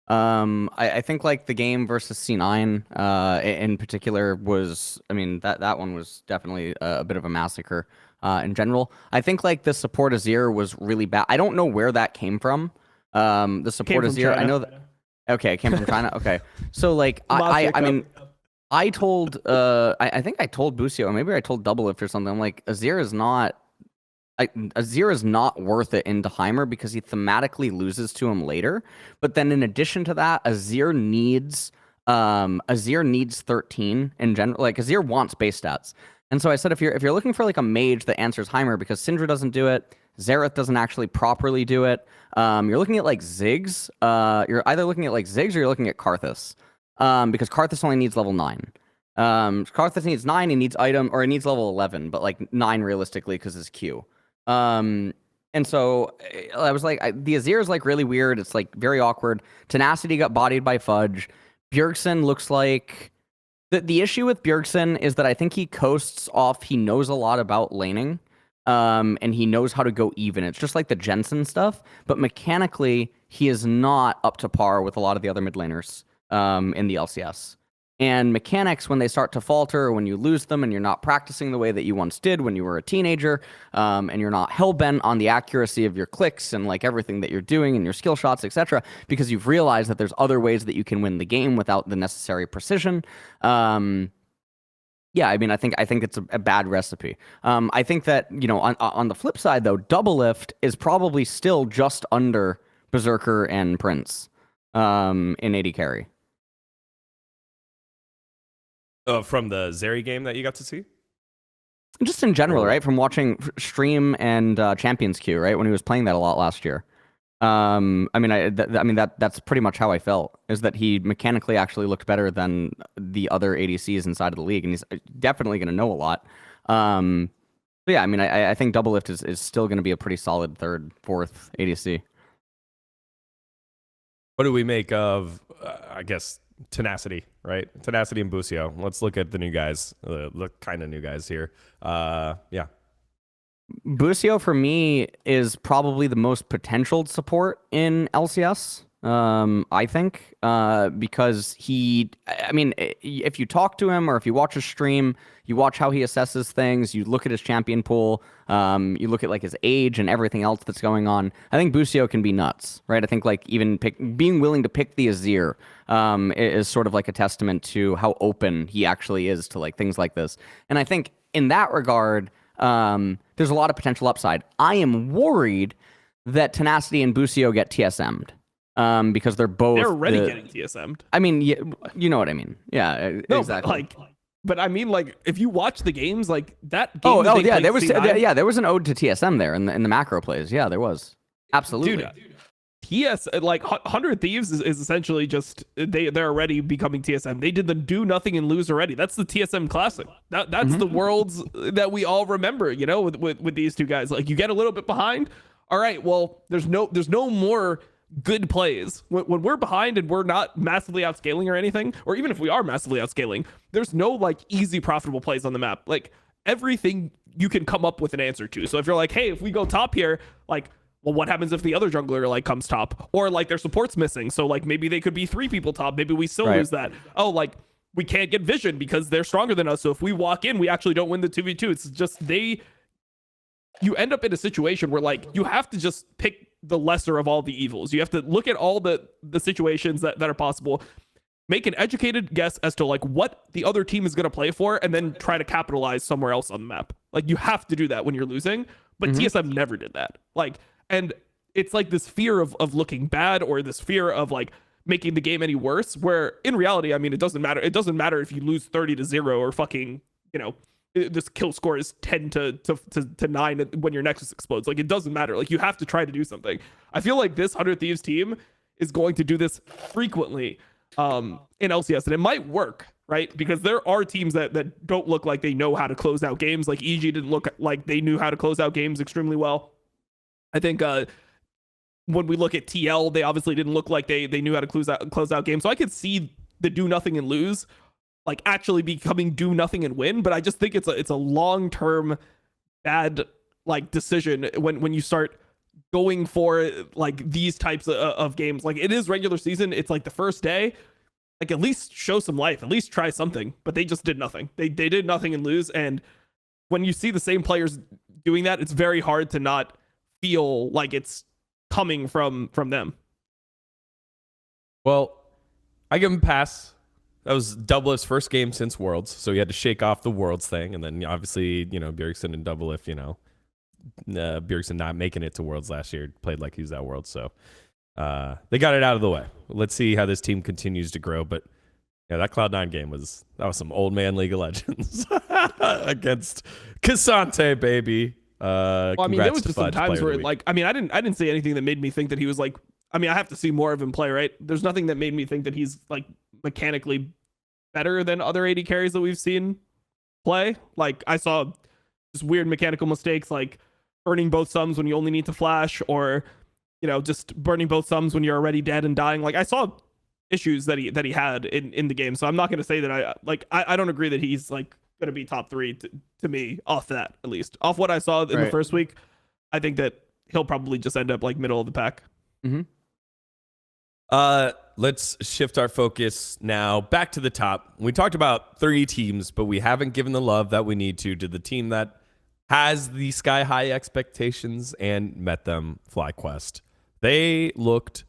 I think like the game versus C9 in particular was, I mean, that one was definitely a bit of a massacre in general. I think like the support Azir was really bad. I don't know where that came from. The support Azir, I know that. Okay, it came from China. Okay, so like I mean, I told I think I told Busio, or maybe I told Doublelift or something. I'm like, Azir is not worth it into Heimer because he thematically loses to him later. But then in addition to that, Azir needs 13 in general. Like Azir wants base stats. And so I said, if you're looking for like a mage that answers Heimer, because Syndra doesn't do it, Xerath doesn't actually properly do it. You're looking at like Ziggs. You're either looking at like Ziggs or you're looking at Karthus. Because Karthus only needs level 9. Karthus needs 9, he needs item, or he needs level 11, but like 9 realistically because his Q. And so I was like, the Azir is like really weird. It's like very awkward. Tenacity got bodied by Fudge. Bjergsen looks like the issue with Bjergsen is that I think he coasts off. He knows a lot about laning, and he knows how to go even. It's just like the Jensen stuff, but mechanically he is not up to par with a lot of the other mid laners in the LCS. And mechanics, when they start to falter, when you lose them and you're not practicing the way that you once did when you were a teenager, and you're not hell-bent on the accuracy of your clicks and like everything that you're doing and your skill shots, etc., because you've realized that there's other ways that you can win the game without the necessary precision. Yeah, I mean, I think it's a bad recipe. I think that, you know, on the flip side, though, Doublelift is probably still just under Berserker and Prince in AD carry. From the Zeri game that you got to see? Just in general, right? From watching Stream and Champions Queue, right? When he was playing that a lot last year. I mean, that's pretty much how I felt, is that he mechanically actually looked better than the other ADCs inside of the league, and he's definitely going to know a lot. But yeah, I mean, I think Doublelift is still going to be a pretty solid 3rd, 4th ADC. What do we make of, I guess, Tenacity, right? Tenacity and Busio. Let's look at the new guys, the kind of new guys here. Yeah. Busio, for me, is probably the most potentialed support in LCS. I think, because if you talk to him or if you watch his stream, you watch how he assesses things, you look at his champion pool, you look at like his age and everything else that's going on. I think Busio can be nuts, right? I think like even being willing to pick the Azir is sort of like a testament to how open he actually is to like things like this. And I think in that regard, there's a lot of potential upside. I am worried that Tenacity and Busio get TSM'd. Because they're already getting TSM'd. I mean, yeah, you know what I mean. Yeah, no, exactly. But I mean, like, if you watch the games, like that game. Yeah, there was there was an ode to TSM there in the macro plays. Yeah, there was absolutely. Dude, TS like 100 Thieves is essentially just they're already becoming TSM. They did the do nothing and lose already. That's the TSM classic. That's the worlds that we all remember. You know, with these two guys, like you get a little bit behind. All right, well, there's no more good plays when we're behind and we're not massively outscaling or anything, or even if we are massively outscaling, there's no like easy profitable plays on the map. Like everything you can come up with an answer to. So if you're like, hey, if we go top here, like, well, what happens if the other jungler like comes top, or like their support's missing, so like maybe they could be 3 people top, maybe we still lose that. Oh, like we can't get vision because they're stronger than us, so if we walk in we actually don't win the 2v2. It's just you end up in a situation where like you have to just pick the lesser of all the evils. You have to look at all the situations that are possible, make an educated guess as to like what the other team is going to play for, and then try to capitalize somewhere else on the map. Like you have to do that when you're losing, but TSM never did that. Like, and it's like this fear of looking bad, or this fear of like making the game any worse, where in reality, I mean, it doesn't matter. It doesn't matter if you lose 30-0 or fucking, you know, this kill score is 10 to 9 when your Nexus explodes. Like, it doesn't matter. Like, you have to try to do something. I feel like this 100 Thieves team is going to do this frequently in LCS, and it might work, right? Because there are teams that don't look like they know how to close out games. Like EG didn't look like they knew how to close out games extremely well. I think when we look at TL, they obviously didn't look like they knew how to close out games. So I could see the do nothing and lose like actually becoming do nothing and win, but I just think it's a long-term bad like decision when you start going for like these types of games. Like, it is regular season, it's like the first day, like at least show some life, at least try something. But they just did nothing. They did nothing and lose. And when you see the same players doing that, it's very hard to not feel like it's coming from them. Well, I give him a pass. That was Doublelift's first game since Worlds, so he had to shake off the Worlds thing, and then obviously, you know, Bjergsen and Doublelift, you know, Bjergsen not making it to Worlds last year, played like he was at Worlds, so they got it out of the way. Let's see how this team continues to grow. But yeah, that Cloud9 game was some old man League of Legends against Cassante, baby. Well, I mean, there was just some times where like, I mean, I didn't see anything that made me think that he was like, I mean, I have to see more of him play, right? There's nothing that made me think that he's like mechanically better than other AD carries that we've seen play. Like, I saw just weird mechanical mistakes, like burning both sums when you only need to flash, or, you know, just burning both sums when you're already dead and dying. Like, I saw issues that he had in the game. So I'm not going to say that I don't agree that he's like going to be top 3 to me off that, at least off what I saw in the first week. I think that he'll probably just end up like middle of the pack. Let's shift our focus now back to the top. We talked about 3 teams, but we haven't given the love that we need to the team that has the sky high expectations and met them, Flyquest. They looked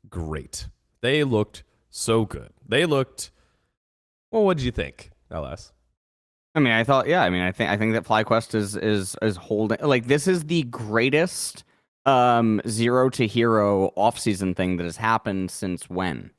great. They looked so good. They looked, well, what did you think, LS? I mean, I think that Flyquest is holding, like, this is the greatest zero to hero off-season thing that has happened since when?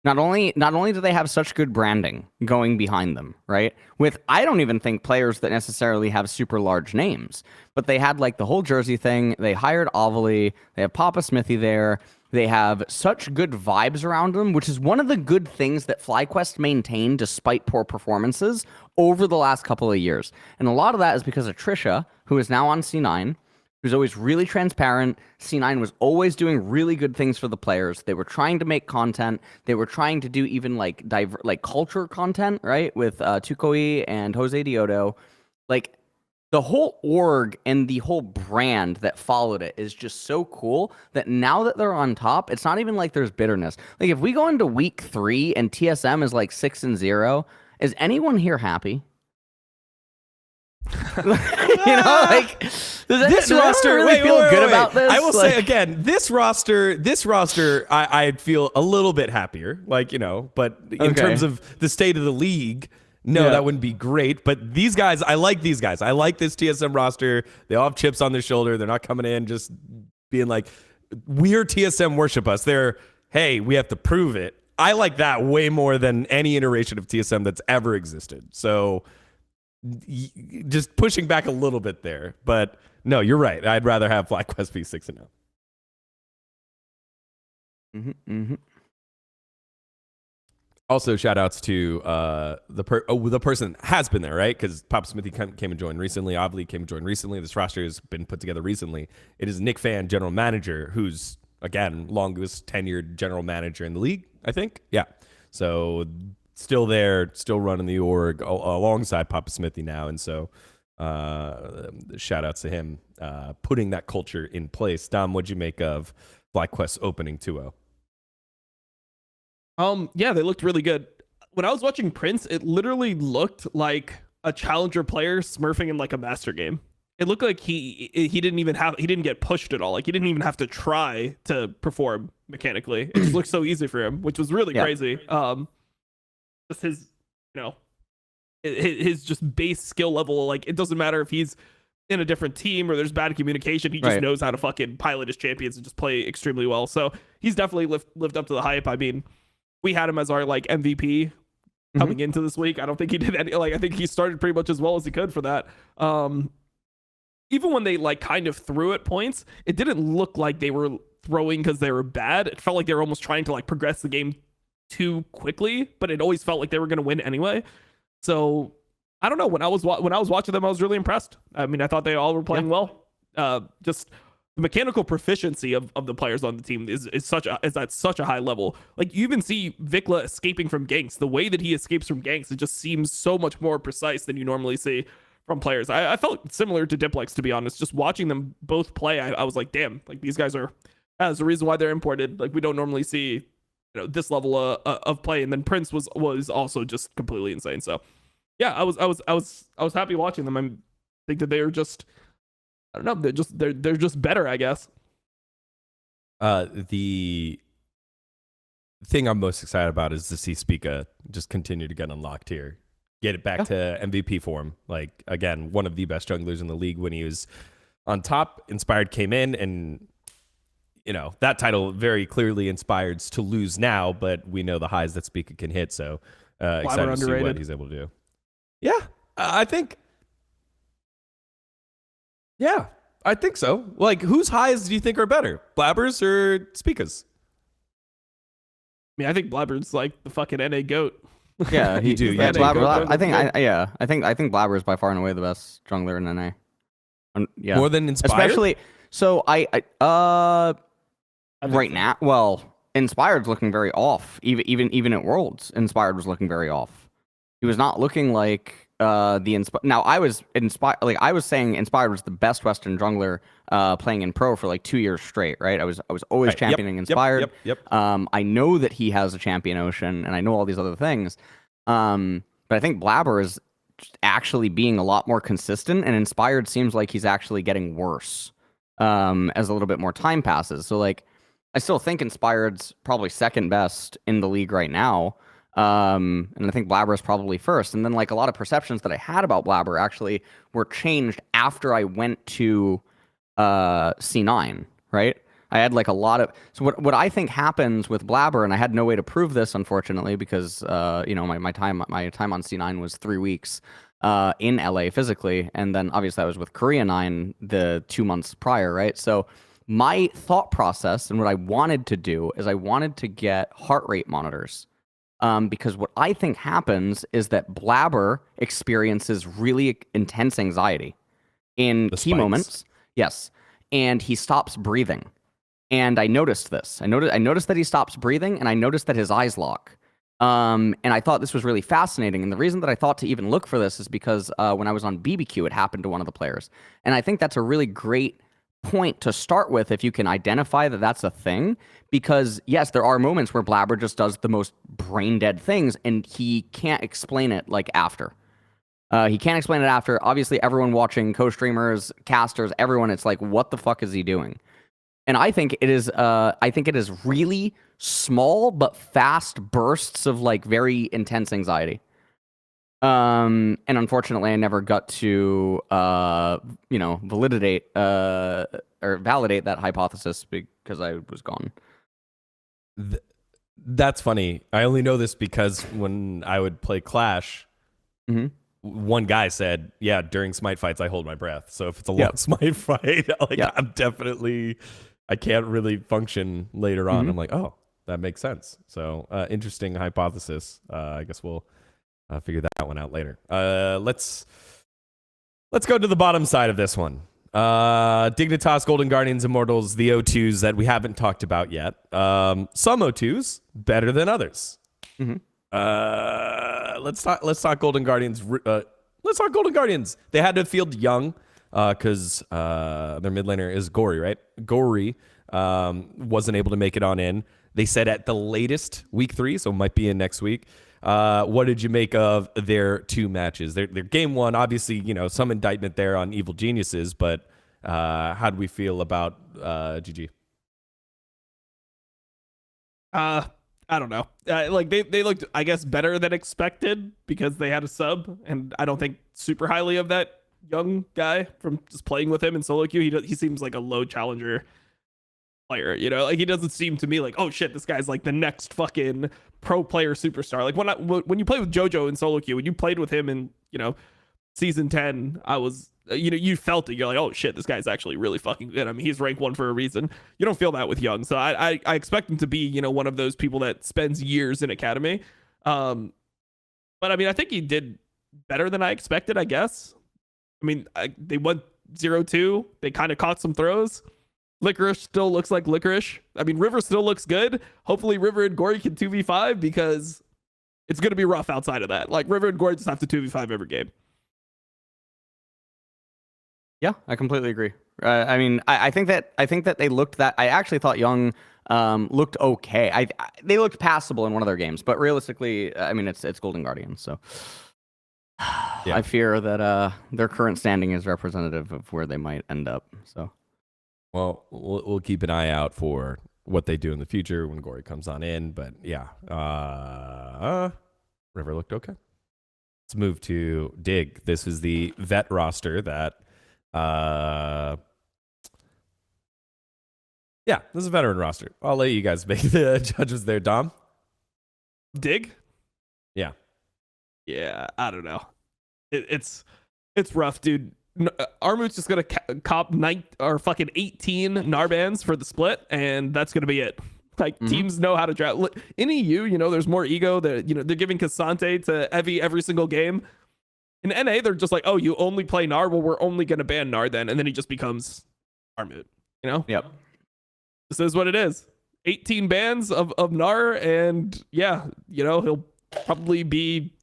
Not only do they have such good branding going behind them, right? With, I don't even think players that necessarily have super large names, but they had like the whole Jersey thing. They hired Ovally. They have Papa Smithy there. They have such good vibes around them, which is one of the good things that Flyquest maintained despite poor performances over the last couple of years. And a lot of that is because of Trisha, who is now on C9, who's always really transparent. C9 was always doing really good things for the players. They were trying to make content. They were trying to do even like culture content, right? With Tukoi and Jose Diodo. Like, the whole org and the whole brand that followed it is just so cool that now that they're on top, it's not even like there's bitterness. Like if we go into week 3 and TSM is like 6-0, is anyone here happy? You know, like this roster really feel good about this. I will say again, this roster, I'd feel a little bit happier, like, you know, but in terms of the state of the league, no, that wouldn't be great. But these guys, I like these guys. I like this TSM roster. They all have chips on their shoulder. They're not coming in just being like, we're TSM, worship us. They're, hey, we have to prove it. I like that way more than any iteration of TSM that's ever existed. So just pushing back a little bit there. But no, you're right. I'd rather have Flyquest be 6-0. Also, shout outs to the person that has been there, right? Because Pop Smithy came and joined recently. Obviously came and joined recently. This roster has been put together recently. It is Nick Fan, general manager, who's, again, longest tenured general manager in the league, I think. Yeah. So still there, still running the org alongside Papa Smithy now. And so shout outs to him putting that culture in place. Dom, what'd you make of Flyquest opening 2-0? Yeah, they looked really good. When I was watching Prince, it literally looked like a challenger player smurfing in like a master game. It looked like he didn't get pushed at all. Like he didn't even have to try to perform mechanically. It just looked so easy for him, which was really crazy. Just his, you know, his just base skill level. Like it doesn't matter if he's in a different team or there's bad communication. He just knows how to fucking pilot his champions and just play extremely well. So he's definitely lived up to the hype. I mean, we had him as our like MVP coming into this week. I don't think he did any, like, I think he started pretty much as well as he could for that. Even when they like kind of threw at points, it didn't look like they were throwing because they were bad. It felt like they were almost trying to like progress the game too quickly, but it always felt like they were going to win anyway. So I don't know. When I was watching them, I was really impressed. I mean, I thought they all were playing well. Just the mechanical proficiency of the players on the team is at such a high level. Like you even see Vikla escaping from ganks. The way that he escapes from ganks, it just seems so much more precise than you normally see from players. I felt similar to Diplex, to be honest. Just watching them both play, I was like, damn, like these guys are. That's the reason why they're imported. Like we don't normally see, you know, this level of play. And then Prince was also just completely insane. So yeah, I was happy watching them. I think that they are just. I don't know. They're just better, I guess. The thing I'm most excited about is to see Spica just continue to get unlocked here, get it back to MVP form. Like again, one of the best junglers in the league when he was on top. Inspired came in, and you know that title very clearly Inspired's to lose now, but we know the highs that Spica can hit. So excited to see what he's able to do. Yeah, I think. Yeah, I think so. Like, whose highs do you think are better, Blabbers or Spica's? I mean, I think Blabber's like the fucking NA GOAT. Yeah, you do. Yeah, Blabber. I think Blabber is by far and away the best jungler in NA. Yeah, more than Inspired. Especially, so right now, well, Inspired's looking very off. Even at Worlds, Inspired was looking very off. He was not looking like. Now I was inspired, like I was saying Inspired was the best Western jungler playing in pro for like 2 years straight, right? I was always championing Inspired. I know that he has a champion Ocean, and I know all these other things. But I think Blabber is actually being a lot more consistent, and Inspired seems like he's actually getting worse as a little bit more time passes. So like I still think Inspired's probably second best in the league right now. And I think Blabber is probably first. And then like a lot of perceptions that I had about Blabber actually were changed after I went to C9, right? I had like a lot of what I think happens with Blabber, and I had no way to prove this unfortunately because you know my time on C9 was 3 weeks in LA physically, and then obviously I was with Korea 9 the 2 months prior, right? So my thought process and what I wanted to do is I wanted to get heart rate monitors. Because what I think happens is that Blabber experiences really intense anxiety in key moments. Yes. And he stops breathing. And I noticed this. I noticed that he stops breathing, and I noticed that his eyes lock. And I thought this was really fascinating. And the reason that I thought to even look for this is because when I was on BBQ, it happened to one of the players. And I think that's a really great point to start with if you can identify that that's a thing. Because, yes, there are moments where Blabber just does the most brain-dead things, and he can't explain it, like, after. He can't explain it after. Obviously, everyone watching, co-streamers, casters, everyone, it's like, what the fuck is he doing? And I think it is really small but fast bursts of like very intense anxiety. And unfortunately, I never got to validate or validate that hypothesis because I was gone. That's funny. I only know this because when I would play Clash, one guy said, "Yeah, during smite fights, I hold my breath. So if it's a long smite fight, I'm definitely." I can't really function later on. I'm like, oh, that makes sense. So interesting hypothesis. I guess we'll figure that one out later. Let's go to the bottom side of this one. Dignitas, Golden Guardians, Immortals, the O2s that we haven't talked about yet. Some O2s better than others. Let's talk Golden Guardians. Let's talk Golden Guardians. They had to field young. Because their mid laner is Gory, right? Gory wasn't able to make it on in. They said at the latest week 3, so it might be in next week. What did you make of their 2 matches? Their game 1, obviously, some indictment there on Evil Geniuses, but how do we feel about GG? I don't know. They looked, I guess, better than expected because they had a sub, and I don't think super highly of that young guy from just playing with him in solo queue. He seems like a low challenger player, like he doesn't seem to me like, oh shit, this guy's like the next fucking pro player superstar. Like when you play with JoJo in solo queue, when you played with him in season 10, I was you felt it. You're like, oh shit, this guy's actually really fucking good. I mean, he's rank 1 for a reason. You don't feel that with Young, so I expect him to be one of those people that spends years in academy. But I mean, I think he did better than I expected, I guess. I mean, they went 0-2. They kind of caught some throws. Licorice still looks like Licorice. I mean, River still looks good. Hopefully River and Gory can 2v5 because it's going to be rough outside of that. Like, River and Gory just have to 2v5 every game. Yeah, I completely agree. I mean, I think that they looked that. I actually thought Young looked okay. They looked passable in one of their games, but realistically, I mean, it's Golden Guardians, so... Yeah. I fear that their current standing is representative of where they might end up. So, well, we'll keep an eye out for what they do in the future when Gory comes on in. But yeah, River looked okay. Let's move to Dig. This is the vet roster that, this is a veteran roster. I'll let you guys make the judges there, Dom. Dig? Yeah. Yeah, I don't know. It's rough, dude. Armut's just gonna cop 18 Narbans for the split, and that's gonna be it. Like teams know how to draft. In EU, there's more ego. That they're giving Cassante to Evie every single game. In NA, they're just like, oh, you only play Nar. Well, we're only gonna ban Nar then, and then he just becomes Armut. Yep. This is what it is. 18 bans of Nar, and he'll probably be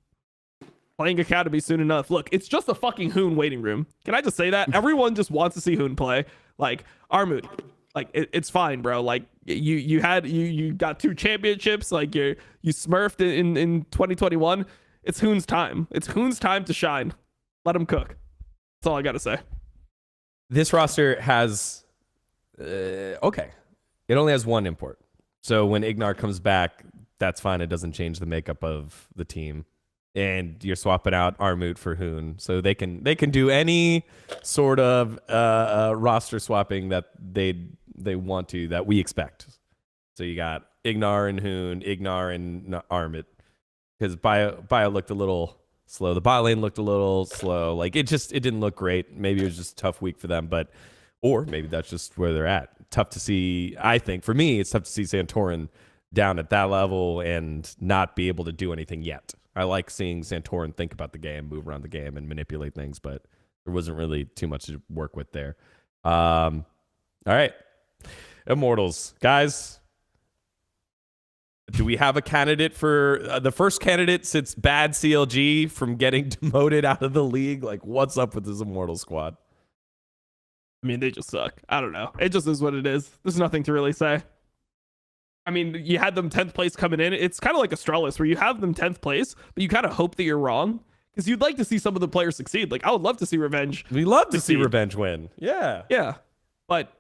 playing Academy soon enough. Look, it's just a fucking Hoon waiting room. Can I just say that? Everyone just wants to see Hoon play. Like, Armut, like, it's fine, bro. Like, you got 2 championships. Like, you smurfed in 2021. It's Hoon's time. It's Hoon's time to shine. Let him cook. That's all I got to say. This roster has... okay. It only has 1 import. So when Ignar comes back, that's fine. It doesn't change the makeup of the team. And you're swapping out Armut for Hoon, so they can do any sort of roster swapping that they want to, that we expect. So you got Ignar and Hoon, Ignar and Armut, because Bio looked a little slow. The bot lane looked a little slow. Like it didn't look great. Maybe it was just a tough week for them, or maybe that's just where they're at. Tough to see. I think for me, it's tough to see Santorin down at that level and not be able to do anything yet. I like seeing Santorin think about the game, move around the game, and manipulate things, but there wasn't really too much to work with there. All right. Immortals. Guys, Do we have a candidate for the first candidate since bad CLG from getting demoted out of the league? Like, what's up with this Immortal squad? I mean, they just suck. I don't know. It just is what it is. There's nothing to really say. I mean, you had them 10th place coming in. It's kind of like Astralis, where you have them 10th place, but you kind of hope that you're wrong because you'd like to see some of the players succeed. Like, I would love to see Revenge. We love to see Revenge win. Yeah. Yeah. But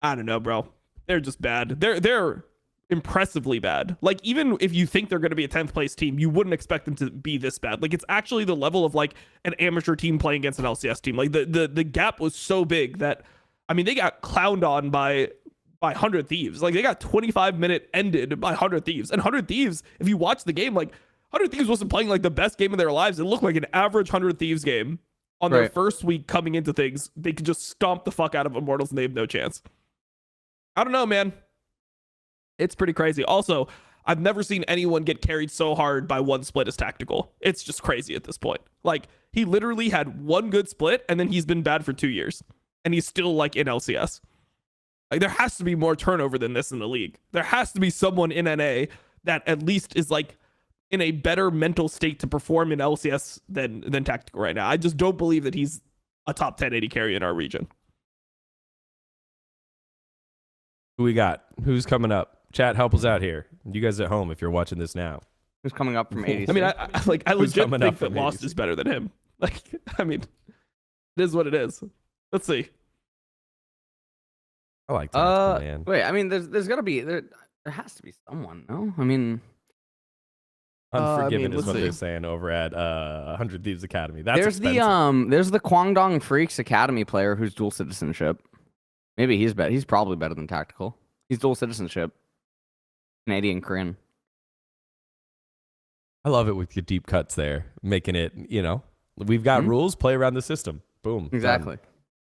I don't know, bro. They're just bad. They're impressively bad. Like, even if you think they're going to be a 10th place team, you wouldn't expect them to be this bad. Like, it's actually the level of like an amateur team playing against an LCS team. Like, the gap was so big that, I mean, they got clowned on by 100 Thieves. Like, they got 25-minute ended by 100 Thieves. And 100 Thieves, if you watch the game, like 100 Thieves wasn't playing like the best game of their lives. It looked like an average 100 Thieves game on their first week coming into things. They could just stomp the fuck out of Immortals and they have no chance. I don't know, man. It's pretty crazy. Also, I've never seen anyone get carried so hard by one split as tactical. It's just crazy at this point. Like, he literally had one good split and then he's been bad for 2 years. And he's still like in LCS. Like, there has to be more turnover than this in the league. There has to be someone in NA that at least is like in a better mental state to perform in LCS than tactical right now. I just don't believe that he's a top 10 AD carry in our region. Who we got? Who's coming up? Chat, help us out here. You guys at home, if you're watching this now. Who's coming up from ADC? I mean, I legit think that Lost is better than him. Like, I mean, it is what it is. Let's see. I like tactical, man. Wait, I mean, there's gotta be there has to be someone, no? I mean, Unforgiven is what they're saying over at 100 Thieves Academy. That's there's expensive. there's the Kwangdong Freaks Academy player who's dual citizenship. Maybe he's better. He's probably better than tactical. He's dual citizenship. Canadian Korean. I love it with your deep cuts there, making it, you know, we've got rules, play around the system. Boom. Exactly.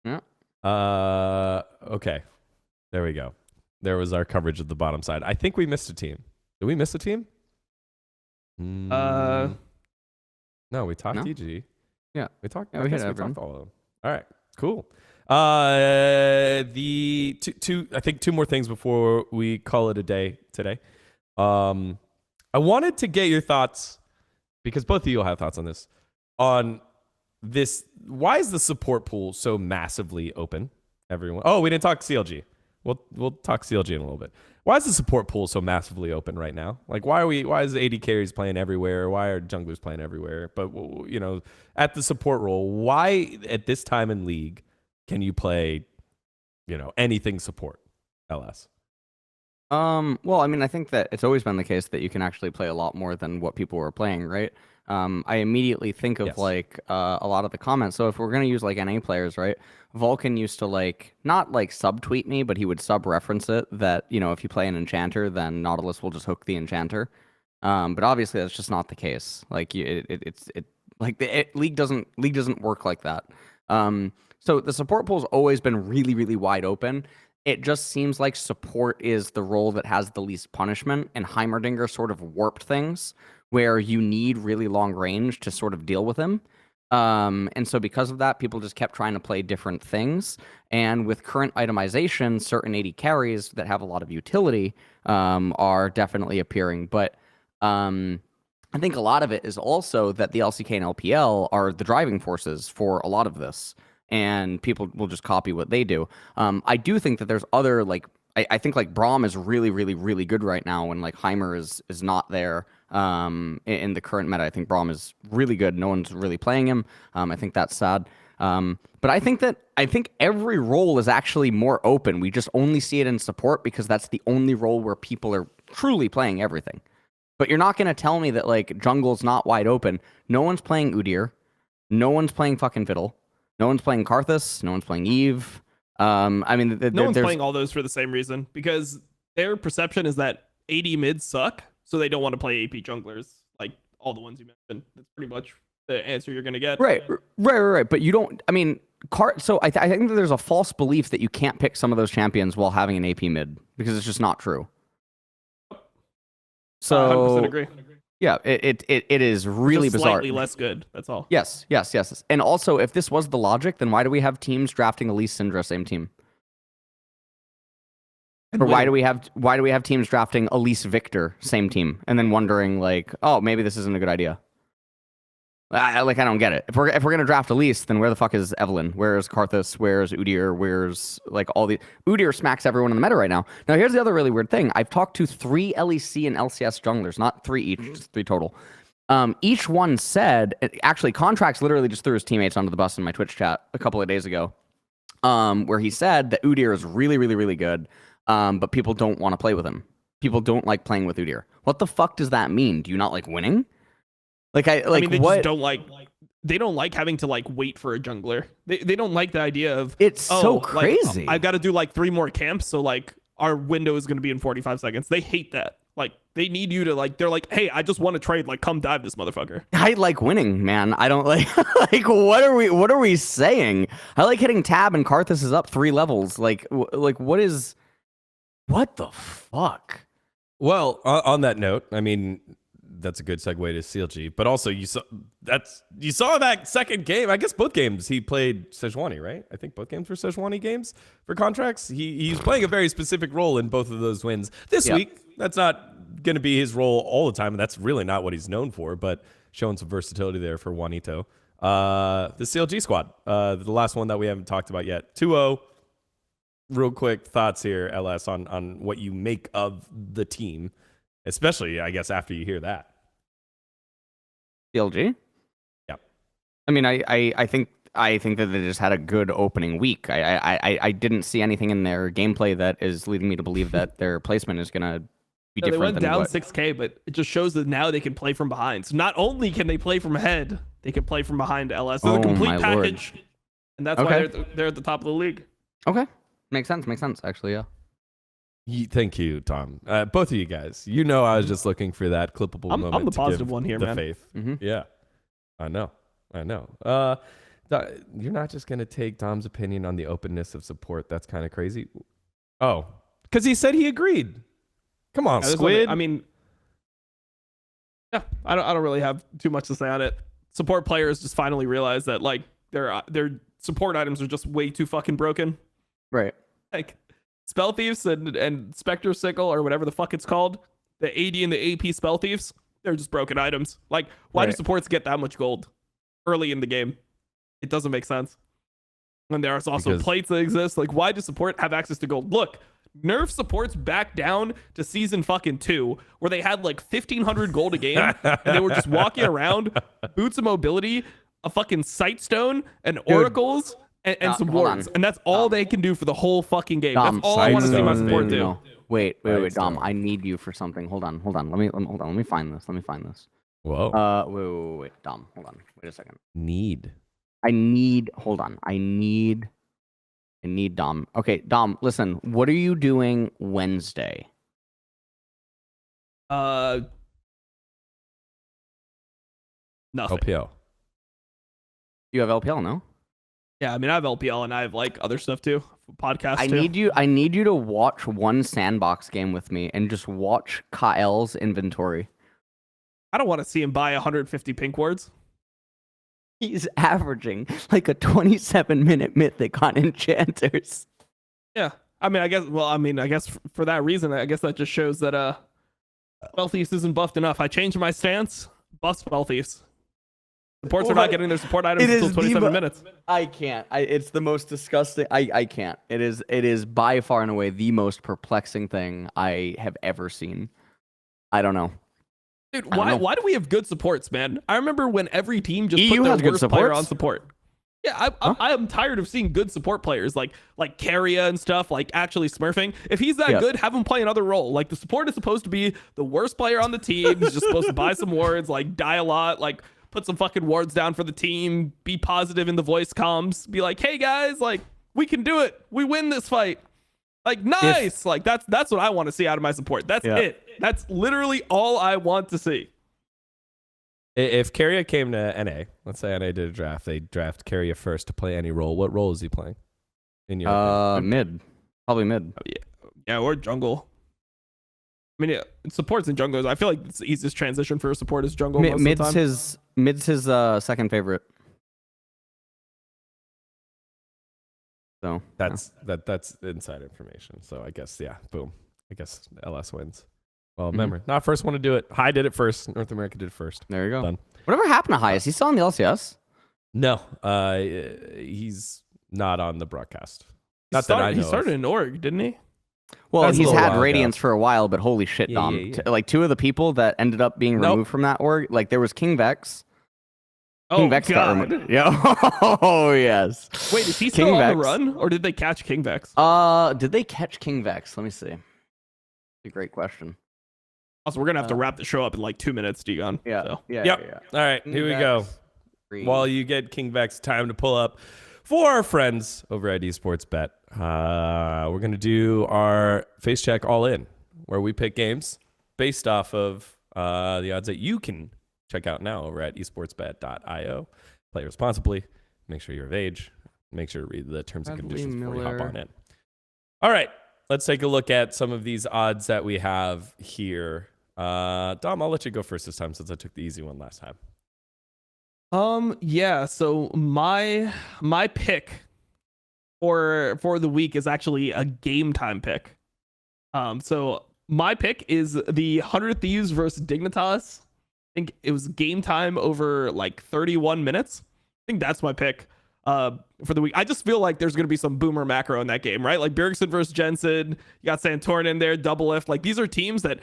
Done. Yeah. Okay. There we go. There was our coverage of the bottom side. I think we missed a team. Did we miss a team? No, we talked DG. Yeah. We talked. Yeah, I we guess hit we everyone. talked all of them. All right. Cool. The two I think two more things before we call it a day today. I wanted to get your thoughts, because both of you will have thoughts on this, on this. Why is the support pool so massively open? Everyone. Oh, we didn't talk CLG. We'll talk CLG in a little bit. Why is the support pool so massively open right now? Like, why is AD carries playing everywhere? Why are junglers playing everywhere? But, you know, at the support role, why at this time in league can you play, you know, anything support LS? Well, I mean, I think that it's always been the case that you can actually play a lot more than what people were playing, right? I immediately think of like a lot of the comments. So if we're gonna use like NA players, right? Vulcan used to like not like subtweet me, but he would sub-reference it that, you know, if you play an enchanter, then Nautilus will just hook the enchanter. But obviously that's just not the case. Like league doesn't work like that. So the support pool's always been really, really wide open. It just seems like support is the role that has the least punishment, and Heimerdinger sort of warped things where you need really long range to sort of deal with him. And so because of that, people just kept trying to play different things. And with current itemization, certain AD carries that have a lot of utility are definitely appearing. But I think a lot of it is also that the LCK and LPL are the driving forces for a lot of this. And people will just copy what they do. I do think that there's other, like, I think like Braum is really, really, really good right now, and like Heimer is not there in the current meta. I think Braum is really good. No one's really playing him. I think that's sad. But I think every role is actually more open. We just only see it in support because that's the only role where people are truly playing everything. But you're not going to tell me that like jungle's not wide open. No one's playing Udyr. No one's playing fucking Fiddle. No one's playing Karthus. No one's playing Eve. I mean, no one's playing all those for the same reason, because their perception is that AD mids suck, so they don't want to play AP junglers like all the ones you mentioned. That's pretty much the answer you're going to get. Right. But you don't. I mean, so I think that there's a false belief that you can't pick some of those champions while having an AP mid, because it's just not true. So 100% agree. Yeah, it is really bizarre. Slightly less good. That's all. Yes. And also, if this was the logic, then why do we have teams drafting Elise Syndra same team? And Or why do winning. we have teams drafting Elise Victor, same team, and then wondering like, oh, maybe this isn't a good idea. I don't get it. If we're gonna draft Elise, then where the fuck is Evelyn? Where's Karthus? Where's Udyr? Where's like all the Udyr smacks everyone in the meta right now. Now here's the other really weird thing. I've talked to 3 LEC and LCS junglers, not 3 each, just 3 total. Each one said, actually, Contracts literally just threw his teammates onto the bus in my Twitch chat a couple of days ago, where he said that Udyr is really, really, really good, but people don't want to play with him. People don't like playing with Udyr. What the fuck does that mean? Do you not like winning? I mean, they what? just don't like. They don't like having to like wait for a jungler. They don't like the idea of It's so crazy. I've got to do like 3 more camps, so like our window is going to be in 45 seconds. They hate that. Like they need you to like. They're like, hey, I just want to trade. Like, come dive this motherfucker. I like winning, man. I don't like like what are we saying? I like hitting tab and Karthus is up 3 levels. Like what the fuck? Well, on that note, I mean, that's a good segue to CLG. But also, you saw that second game. I guess both games he played Sejuani, right? I think both games were Sejuani games for Contracts. He's playing a very specific role in both of those wins this week. That's not going to be his role all the time, and that's really not what he's known for. But showing some versatility there for Juanito. The CLG squad, the last one that we haven't talked about yet. 2-0. Real quick thoughts here, LS, on what you make of the team, especially, I guess, after you hear that. CLG? Yeah. I mean, I think that they just had a good opening week. I didn't see anything in their gameplay that is leading me to believe that their placement is gonna be They different went than down what. 6K, but it just shows that now they can play from behind. So not only can they play from ahead, they can play from behind LS. They're the Oh, complete my Lord. package, and that's why they're at the top of the league. Okay, makes sense. Actually, yeah. Thank you, Tom. Both of you guys. You know, I was just looking for that clippable moment. I'm the to positive give one here, the man. faith. Mm-hmm. Yeah, I know. You're not just gonna take Tom's opinion on the openness of support. That's kind of crazy. Oh, because he said he agreed. Come on, Yeah, Squid. I mean, yeah, I don't really have too much to say on it. Support players just finally realized that like their support items are just way too fucking broken. Right. Like Spell Thieves and Spectre Sickle or whatever the fuck it's called, the AD and the AP Spell Thieves, they're just broken items. Like, why do Right. supports get that much gold early in the game? It doesn't make sense. And there's also Because- plates that exist. Like, why do support have access to gold? Look, nerf supports back down to season fucking 2, where they had like 1,500 gold a game, and they were just walking around, boots of mobility, a fucking sightstone, and oracles, and some hold wards. on. And that's all they can do for the whole fucking game. Dom, That's all I want to see my Sightstone, support baby. do. No. Wait, Dom. Sightstone. I need you for something. Hold on. Let me find this. Whoa. Wait, Dom. Hold on. Wait a second. Need. Hold on. I need Dom. Okay, Dom, listen. What are you doing Wednesday? Nothing. LPL. You have LPL, no? Yeah, I mean, I have LPL and I have like other stuff too, podcasts I too. need you to watch one sandbox game with me and just watch Kael's inventory. I don't want to see him buy 150 pink wards. He's averaging like a 27-minute mythic on enchanters. Yeah, I mean, I guess for that reason, I guess that just shows that Spell Thieves isn't buffed enough. I changed my stance. Buff Spell Thieves. Supports are not getting their support items until 27 minutes. I can't. It's the most disgusting. I can't. It is by far and away the most perplexing thing I have ever seen. I don't know. Dude, I don't know. why do we have good supports, man? I remember when every team just EU put has their good worst player supports? on support. Yeah, I am tired of seeing good support players like Carrier and stuff, like actually smurfing. If he's that good, have him play another role. Like, the support is supposed to be the worst player on the team. He's just supposed to buy some wards, like die a lot, like put some fucking wards down for the team, be positive in the voice comms, be like, hey guys, like we can do it. We win this fight. Like, nice. Like that's what I want to see out of my support. That's it. That's literally all I want to see. If Carrier came to NA, let's say NA did a draft, they draft Carrier first to play any role. What role is he playing? In your opinion? Mid. Probably mid. Yeah, or jungle. I mean, supports and junglers. I feel like it's the easiest transition for a support is jungle. Most of the time. Mid's his second favorite. So That's inside information. So I guess, yeah, boom. I guess LS wins. Well, remember, not first one to do it. High did it first. North America did it first. there you go. Done. Whatever happened to High? Is he still on the LCS? No, he's not on the broadcast. He started in org, didn't he? Well, That's a he's little had while Radiance ago. for a while, but holy shit, Yeah, Dom. yeah, yeah. Like 2 of the people that ended up being Nope. removed from that org, like there was King Vex. Oh, King Vex got God. removed. Yeah. Oh, yes. Wait, is he King still on the Vex. run, or did they catch King Vex? Did they catch King Vex? Let me see. That's a great question. Also, we're gonna have to wrap the show up in like 2 minutes, dGON. Yeah. So. Yeah. Yep. Yeah. All right, King here we Vex, go. 3. While you get King Vex time to pull up for our friends over at Esportsbet, we're going to do our Facecheck all in, where we pick games based off of the odds that you can check out now over at esportsbet.io. Play responsibly. Make sure you're of age. Make sure to read the terms and Bradley conditions before you hop Miller. on in. All right, let's take a look at some of these odds that we have here. Dom, I'll let you go first this time since I took the easy one last time. Yeah, so my pick for the week is actually a game time pick. So my pick is the 100 Thieves versus Dignitas. I think it was game time over like 31 minutes. I think that's my pick for the week. I just feel like there's going to be some boomer macro in that game, right? Like Bjergsen versus Jensen, you got Santorin in there, Double Lift. Like these are teams that,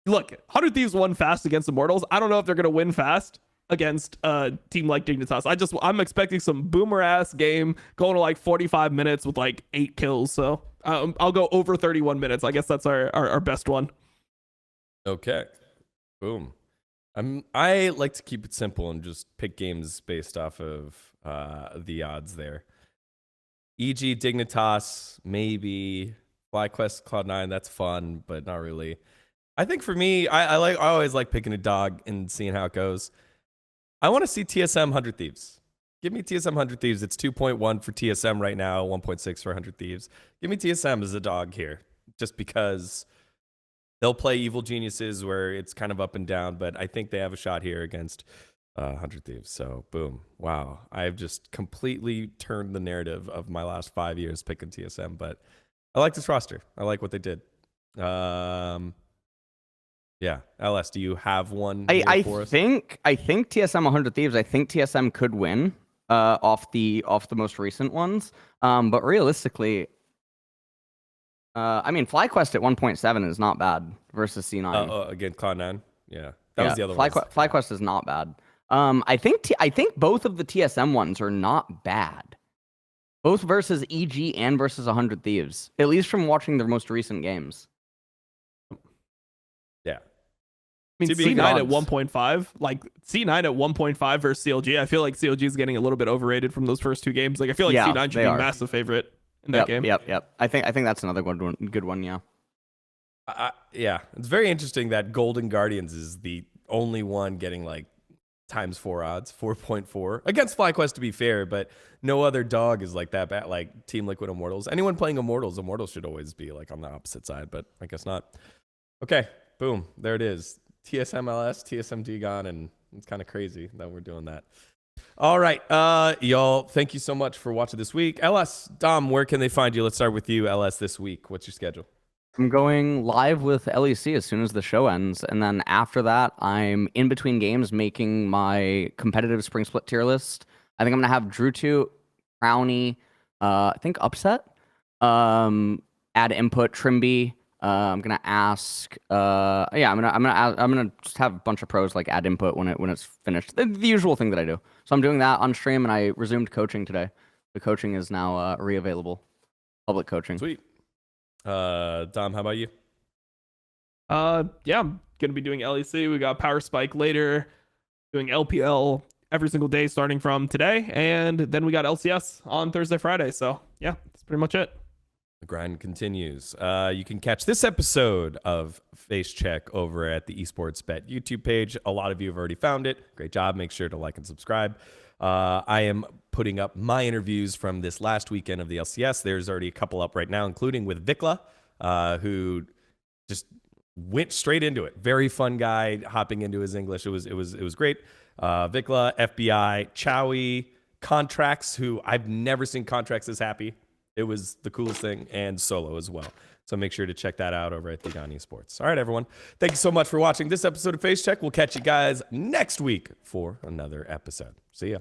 look, 100 Thieves won fast against Immortals. I don't know if they're going to win fast against a team like Dignitas. I'm expecting some boomer ass game going to like 45 minutes with like 8 kills. So I'll go over 31 minutes. I guess that's our best one. Okay. Boom. I like to keep it simple and just pick games based off of the odds there. E.g. Dignitas, maybe. Flyquest, Cloud9, that's fun, but not really. I think for me, I always like picking a dog and seeing how it goes. I want to see TSM 100 Thieves. Give me TSM 100 Thieves. It's 2.1 for TSM right now, 1.6 for 100 Thieves. Give me TSM as a dog here, just because they'll play Evil Geniuses where it's kind of up and down, but I think they have a shot here against 100 Thieves. So, boom. Wow. I've just completely turned the narrative of my last 5 years picking TSM, but I like this roster. I like what they did. Yeah, LS, do you have one? I for us? think TSM 100 Thieves. I think TSM could win off the most recent ones. But realistically, I mean, Flyquest at 1.7 is not bad versus C9. Again, Cloud9. Yeah, that was the other one. Flyquest is not bad. I think both of the TSM ones are not bad. Both versus EG and versus 100 Thieves, at least from watching their most recent games. Yeah. I mean, TBD C9 at odds. 1.5, like C9 at 1.5 versus CLG. I feel like CLG is getting a little bit overrated from those first 2 games. Like I feel like C9 should be a massive favorite in that game. Yep. I think that's another good one. Yeah. Yeah, it's very interesting that Golden Guardians is the only one getting like ×4 odds, 4.4 against Flyquest to be fair, but no other dog is like that bad. Like Team Liquid Immortals, anyone playing Immortals should always be like on the opposite side, but I guess not. Okay, boom, there it is. TSM LS, TSM dGON, and it's kind of crazy that we're doing that. All right, y'all, thank you so much for watching this week. LS, Dom, where can they find you? Let's start with you, LS, this week. What's your schedule? I'm going live with LEC as soon as the show ends, and then after that, I'm in between games making my competitive spring split tier list. I think I'm gonna have Drew2, Crowny, I think Upset, add input, Trimby. I'm gonna ask. I'm gonna just have a bunch of pros like add input when it's finished. The usual thing that I do. So I'm doing that on stream, and I resumed coaching today. The coaching is now re-available, public coaching. Sweet. Dom, how about you? Yeah, I'm gonna be doing LEC. We got Power Spike later, doing LPL every single day starting from today, and then we got LCS on Thursday, Friday. So yeah, that's pretty much it. The grind continues. You can catch this episode of Facecheck over at the Esports Bet YouTube page. A lot of you have already found it. Great job. Make sure to like and subscribe. I am putting up my interviews from this last weekend of the LCS. There's already a couple up right now, including with Vikla, who just went straight into it. Very fun guy, hopping into his English. It was great. Vikla, FBI, Chowie, Contracts, who I've never seen Contracts this happy. It was the coolest thing, and solo as well. So make sure to check that out over at dGON Esports. All right, everyone. Thank you so much for watching this episode of Facecheck. We'll catch you guys next week for another episode. See ya.